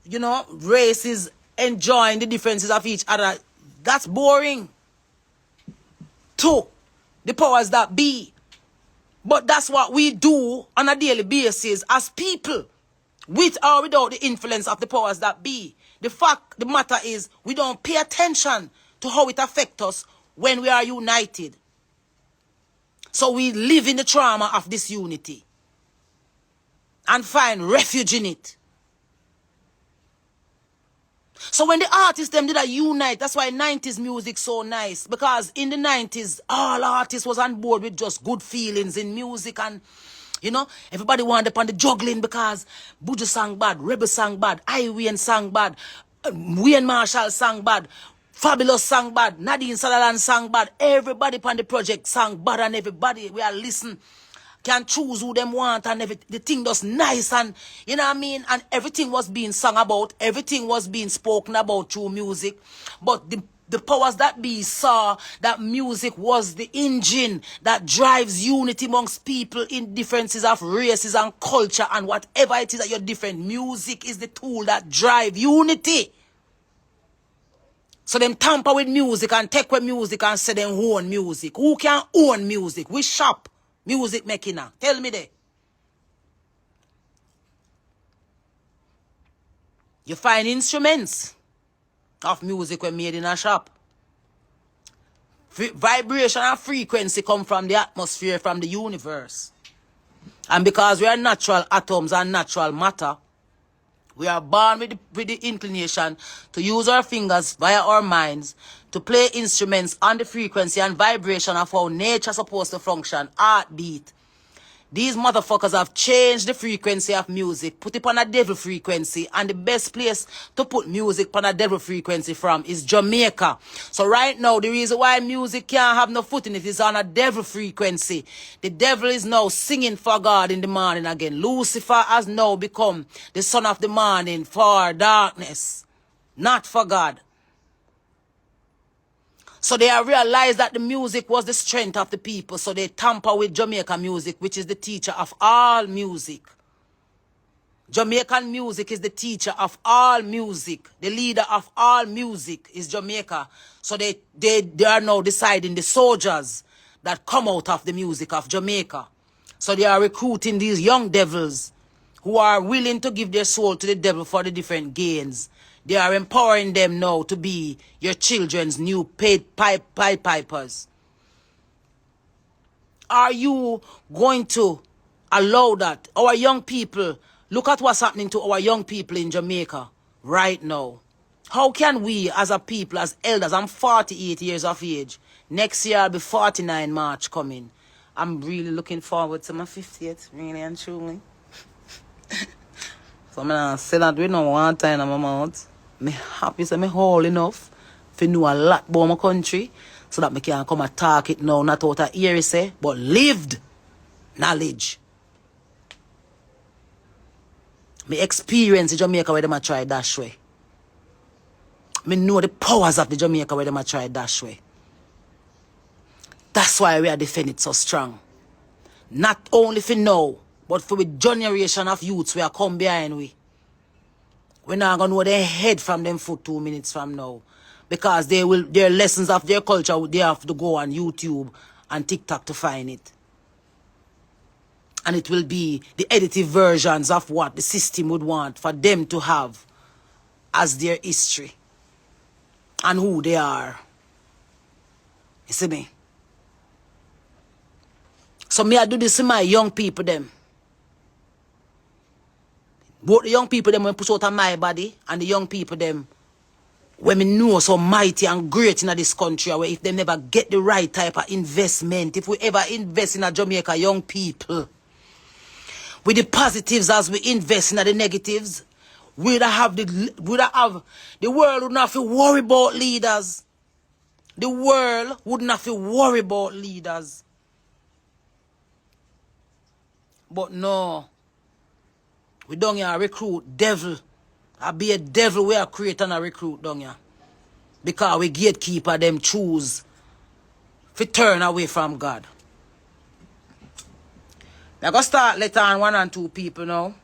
you know, races enjoying the differences of each other. That's boring. To the powers that be. But that's what we do on a daily basis as people, with or without the influence of the powers that be. The matter is, we don't pay attention to how it affects us when we are united. So we live in the trauma of disunity and find refuge in it. So when the artists them did a unite, that's why 90s music so nice. Because in the 90s, all artists was on board with just good feelings in music. And, you know, everybody wanted upon the juggling because Buju sang bad, Rebel sang bad, Iwan sang bad, Wayne Marshall sang bad, Fabulous sang bad, Nadine Sutherland sang bad. Everybody upon the project sang bad and everybody we are listen can choose who them want and the thing was nice and you know what I mean, and everything was being sung about, everything was being spoken about through music. But the powers that be saw that music was the engine that drives unity amongst people in differences of races and culture and whatever it is that you're different. Music is the tool that drive unity. So them tamper with music and take away music and say them own music. Who can own music? We shop music making now. Tell me that. You find instruments of music when made in a shop. Vibration and frequency come from the atmosphere, from the universe. And because we are natural atoms and natural matter, we are born with the inclination to use our fingers via our minds to play instruments on the frequency and vibration of how nature is supposed to function, heartbeat. These motherfuckers have changed the frequency of music, put it on a devil frequency, and the best place to put music on a devil frequency from is Jamaica. So right now, the reason why music can't have no foot in it is on a devil frequency. The devil is now singing for God in the morning again. Lucifer has now become the son of the morning for darkness, not for God. So they have realized that the music was the strength of the people. So they tamper with Jamaican music, which is the teacher of all music. Jamaican music is the teacher of all music. The leader of all music is Jamaica. So they are now deciding the soldiers that come out of the music of Jamaica. So they are recruiting these young devils who are willing to give their soul to the devil for the different gains. They are empowering them now to be your children's new paid pipers. Are you going to allow that? Our young people, look at what's happening to our young people in Jamaica right now. How can we as a people, as elders, I'm 48 years of age. Next year I'll be 49 March coming. I'm really looking forward to my 50th, really and truly. So I'm going to say that we know one time in my mouth. I'm happy, so I'm whole enough to know a lot about my country so that I can come and talk it now, not out of ear, say, but lived knowledge. My experience in Jamaica where them try that way. I know the powers of the Jamaica where them try that way. That's why we are defending it so strong. Not only for now, but for the generation of youths we are come behind we. We're not going to know their head from them foot 2 minutes from now. Because their lessons of their culture, they have to go on YouTube and TikTok to find it. And it will be the edited versions of what the system would want for them to have as their history. And who they are. You see me? So me I do this to my young people them. Both the young people them when push out on my body and the young people them when we know so mighty and great in this country, where if they never get the right type of investment, if we ever invest in a Jamaica young people, with the positives as we invest in the negatives, we'd have the world would not have to worry about leaders. The world would not have to worry about leaders. But no, we don't here recruit devil. I be a devil we are creating a recruit down here. Because we gatekeeper them choose to turn away from God. I'm going to start letting on 1 and 2 people now.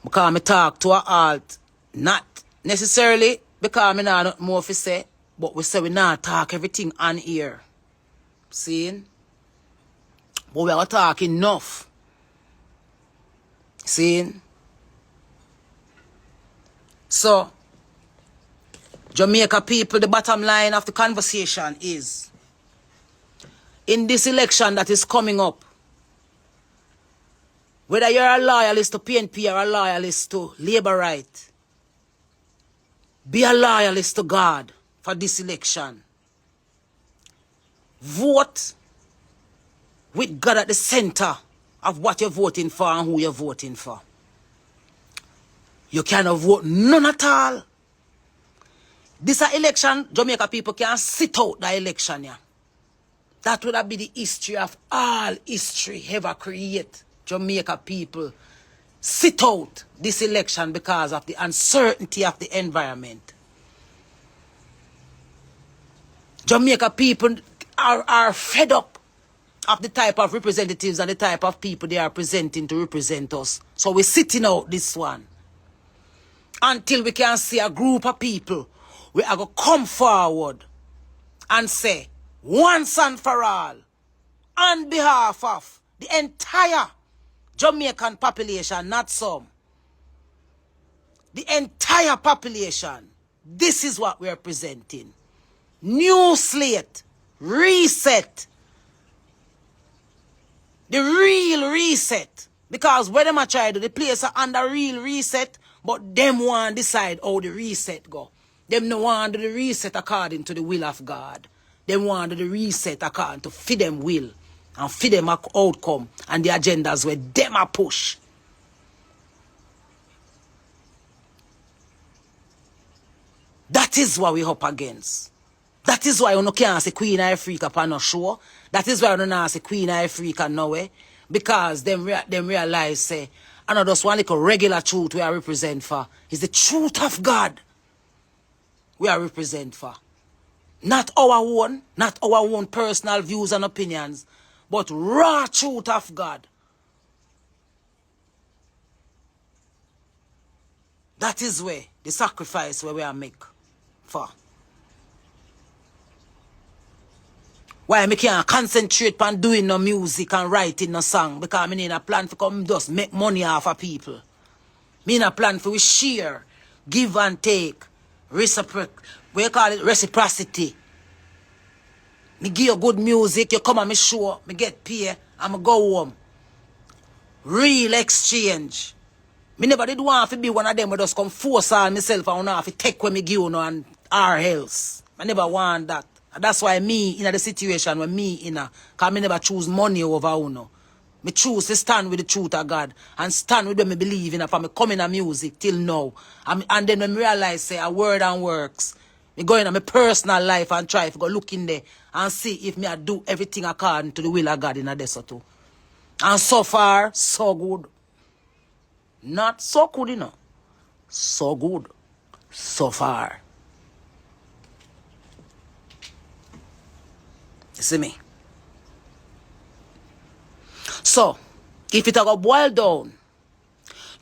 Because I talk to a alt. Not necessarily because I not more to say. But we say we not talk everything on here. See? But we are talk enough. See? So, Jamaica people, the bottom line of the conversation is, in this election that is coming up, whether you're a loyalist to PNP or a loyalist to Labour Right, be a loyalist to God for this election. Vote with God at the center of what you're voting for and who you're voting for. You cannot vote none at all. This election, Jamaica people can sit out the election. Yeah. That would have been the history of all history ever created. Jamaica people sit out this election because of the uncertainty of the environment. Jamaica people are fed up of the type of representatives and the type of people they are presenting to represent us. So we're sitting out this one. Until we can see a group of people, we are going to come forward and say, once and for all, on behalf of the entire Jamaican population, not some, the entire population, this is what we are presenting. New slate, reset, the real reset. Because when them a try to, the place are under real reset, but them want decide how the reset go. Them no want do the reset according to the will of God. Them want do the reset according to fit them will and fit them outcome and the agendas where them a push. That is what we up against. That is why you can't say Queen of Ifrica upon no show. That is why you don't say Queen of Ifrica nowhere. Because them realize, say, I know just one little regular truth we are represent for. Is the truth of God we are represent for. Not our own personal views and opinions, but raw truth of God. That is where the sacrifice where we are make for. Why me can't concentrate on doing no music and writing no song? Because I need a plan to come just make money off of people. Me in a plan for we share, give and take, we call it reciprocity. Me give you good music, you come on me show, me get paid, and me go home. Real exchange. Me never did want to be one of them who just come force all myself and have to take what me give you and our else. I never want that. And that's why me in the situation where me in a, because me never choose money over uno. Me choose to stand with the truth of God and stand with what me believe in. For me come in a music till now. And then when me realize say a word and works, me go in my personal life and try to go look in there and see if me I do everything according to the will of God in a desert too. And so far, so good. Not so good, you know. So good. So far. You see me? So, if it got boiled down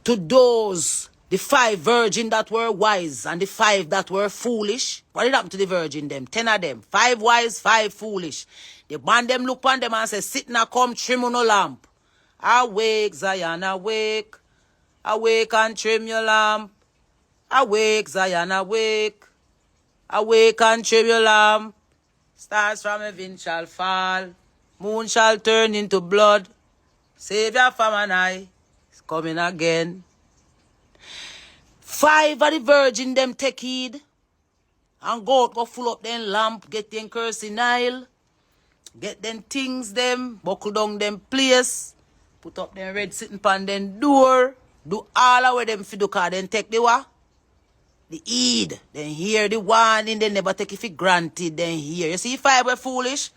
to those, the 5 virgin that were wise and the 5 that were foolish, what did happen to the virgin them? 10 of them. 5 wise, 5 foolish. The man them look on them and say, sit now, come trim on no lamp. Awake, Zion, awake. Awake and trim your lamp. Awake, Zion, awake. Awake and trim your lamp. Stars from heaven shall fall. Moon shall turn into blood. Savior from an eye is coming again. 5 of the virgin them take heed. And go out, go full up them lamp, get them cursing Nile. Get them things them, buckle down them place. Put up them red sitting pan them door. Do all of them fi do, cause then take the what? The heed. Then hear the warning, they never take it for granted, then hear. You see if I were foolish?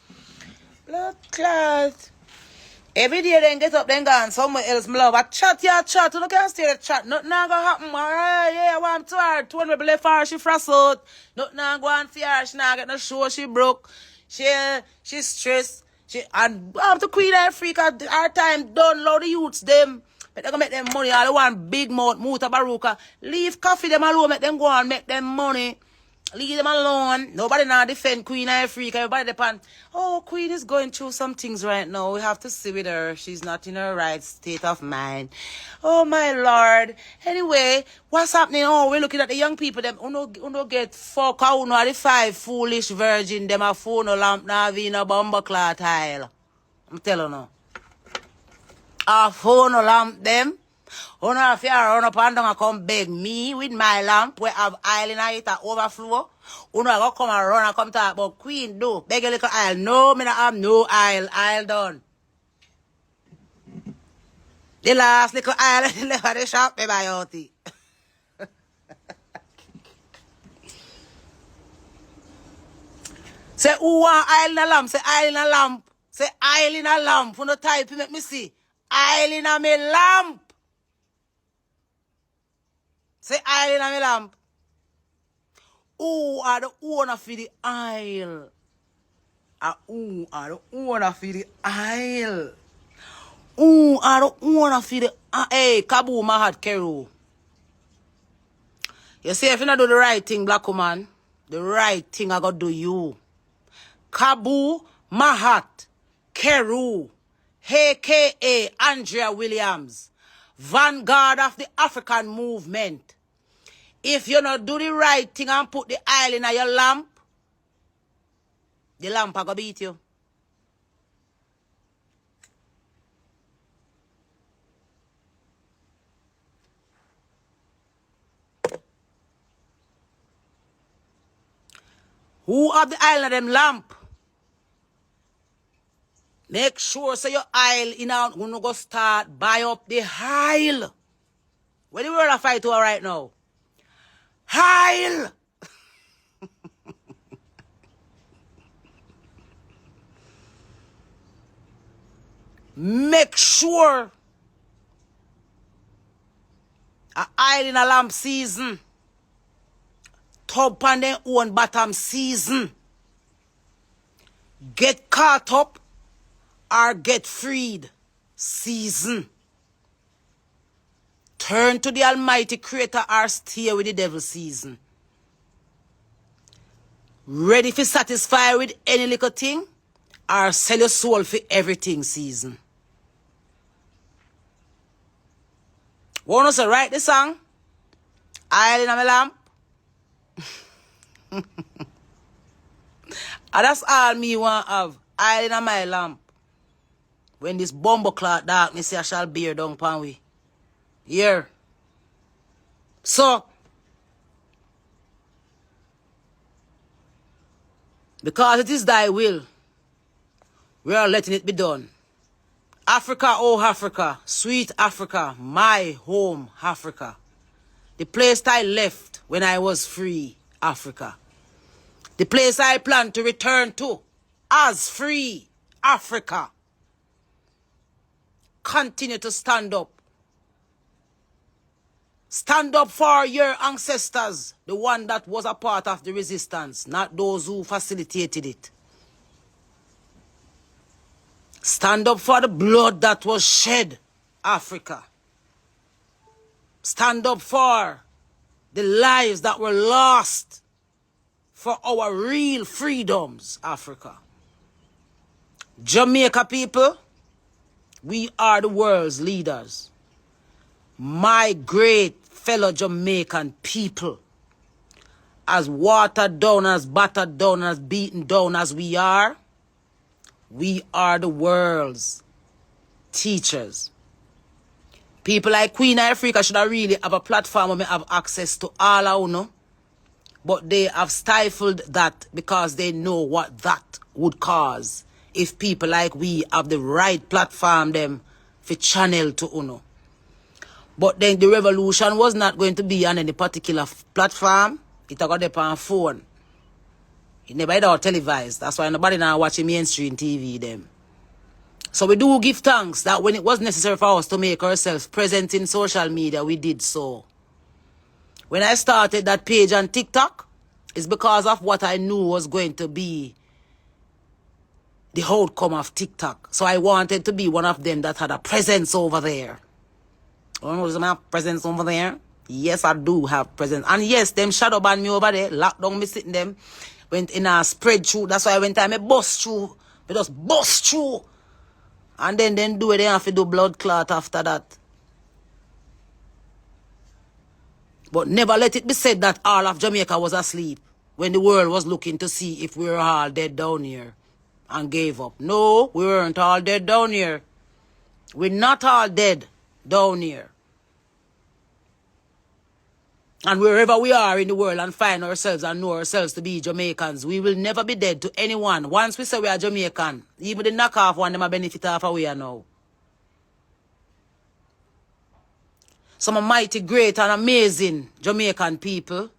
Blood clot. Every day then get up, then go on somewhere else, my love. I chat, yeah, chat. You don't can stay there chat. Nothing not gonna happen. Alright, yeah, I want to her. 2 people left her, she frass out. Nothing not going for her. She not get no show, she broke. She stressed. And I'm to Queen Ifrica. Our time done, load the youths them. But they gonna make them money. All the one big mouth, Muta Baruka. Leave coffee them alone, make them go and make them money. Leave them alone. Nobody now defend Queen Ifrica. Everybody depend. Oh, Queen is going through some things right now. We have to see with her. She's not in her right state of mind. Oh, my Lord. Anyway, what's happening? Oh, we're looking at the young people. Them uno get fuck out. Uno are the 5 foolish virgin. Them a phone no lamp now in a bomber cloth tile. I'm telling you. A phone no lamp them. Uno have to run up and down and come beg me with my lamp where I have oil in it that overflow. Uno go come and run and come talk about Queen do. Beg a little oil. No, me not have no oil. Oil done. The last little oil left at the shop, me buy out it. Say who want oil in a lamp? Say oil in a lamp. Say oil in a lamp. Uno type make me see. Oil in a me lamp. Say oil in a me lamp. Who are the owner for the oil? Who are the owner for the oil? Who are the owner for the hey, Kabu Mahat Keru. You see, if you not do the right thing, black woman, the right thing I gotta do you. Kabu Mahat Keru, a.k.a. Andrea Williams, vanguard of the African movement. If you not do the right thing and put the oil in your lamp, the lamp are going to beat you. Who have the oil in them lamp? Make sure so your oil in out when you go start buy up the oil. Where the world are fight over right now? Oil! Make sure a oil in a lamp season. Top and their own bottom season. Get caught up or get freed season. Turn to the Almighty Creator or stay with the devil season. Ready for satisfy with any little thing or sell your soul for everything season. Wanna say write the song? Oil in my lamp. And that's all me want have. Oil in my lamp. When this bumble cloth darkness I shall bear down upon we. Here. So, because it is thy will, we are letting it be done. Africa, oh Africa, sweet Africa, my home Africa. The place I left when I was free, Africa. The place I plan to return to as free, Africa. Continue to stand up. Stand up for your ancestors, the one that was a part of the resistance, not those who facilitated it. Stand up for the blood that was shed, Africa. Stand up for the lives that were lost for our real freedoms, Africa. Jamaica people, we are the world's leaders. My great fellow Jamaican people, as watered down, as battered down, as beaten down as we are the world's teachers. People like Queen Ifrica should have really have a platform where me have access to all of uno. But they have stifled that because they know what that would cause if people like we have the right platform them for channel to uno. But then the revolution was not going to be on any particular platform. It got up on phone. It never either televised. That's why nobody now watching mainstream TV them. So we do give thanks that when it was necessary for us to make ourselves present in social media, we did so. When I started that page on TikTok, it's because of what I knew was going to be the outcome of TikTok. So I wanted to be one of them that had a presence over there. Oh, does I have presence over there? Yes, I do have presence. And yes, them shadow ban me over there. Locked down me sitting them. Went in a spread through. That's why when time I bust through. I just bust through. And then do it. They have to do blood clot after that. But never let it be said that all of Jamaica was asleep when the world was looking to see if we were all dead down here and gave up. No, we weren't all dead down here. We're not all dead down here. And wherever we are in the world and find ourselves and know ourselves to be Jamaicans, we will never be dead to anyone. Once we say we are Jamaican, even the knockoff one, them a benefit off of we are now. Some mighty, great and amazing Jamaican people.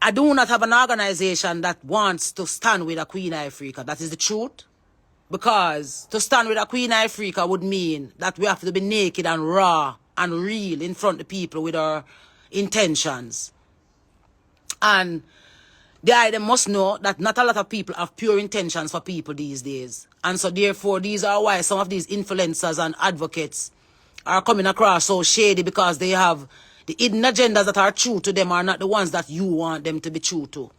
I do not have an organization that wants to stand with a Queen Ifrica. That is the truth. Because to stand with a Queen Ifrica would mean that we have to be naked and raw and real in front of people with our intentions. And the item must know that not a lot of people have pure intentions for people these days. And so therefore, these are why some of these influencers and advocates are coming across so shady, because they have the hidden agendas that are true to them are not the ones that you want them to be true to.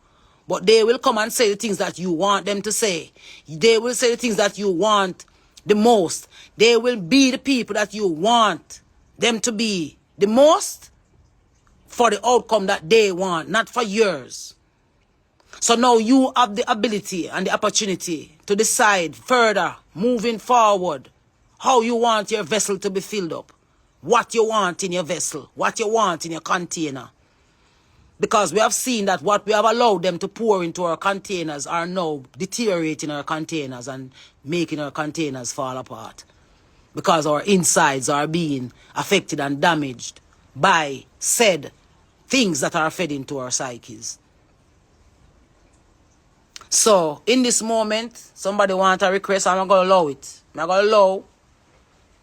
But they will come and say the things that you want them to say. They will say the things that you want the most. They will be the people that you want them to be the most for the outcome that they want, not for yours. So now you have the ability and the opportunity to decide further, moving forward, how you want your vessel to be filled up, what you want in your vessel, what you want in your container. Because we have seen that what we have allowed them to pour into our containers are now deteriorating our containers and making our containers fall apart. Because our insides are being affected and damaged by said things that are fed into our psyches. So, in this moment, somebody want a request, I'm going to allow it. I'm going to allow.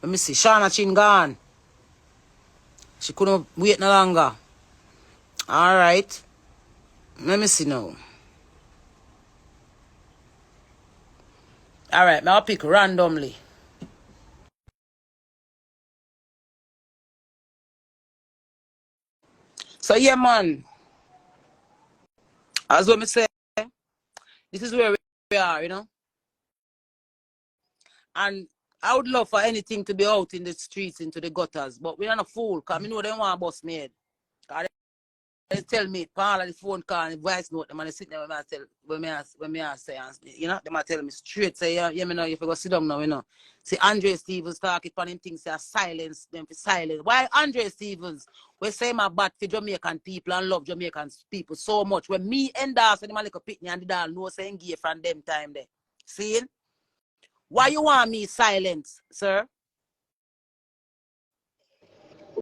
Let me see. Shana Chin gone. She couldn't wait no longer. All right. Let me see now. All right. I'll pick randomly. So, yeah, man. As what me say, this is where we are, you know. And I would love for anything to be out in the streets, into the gutters. But we're not a fool, because I know they want to bust me head. They tell me, Paul, the phone call and the voice note, them and they sit there when I say, you know, they might tell me straight, say, yeah, me know, if you go sit down now, you know. See, Andre Stevens talking upon him things, say, silence them for silence. Why Andre Stevens? We say my bad for Jamaican people and love Jamaican people so much. When me and us and the little pitney and the dal know saying gay from them time there. See? Why you want me silence, sir?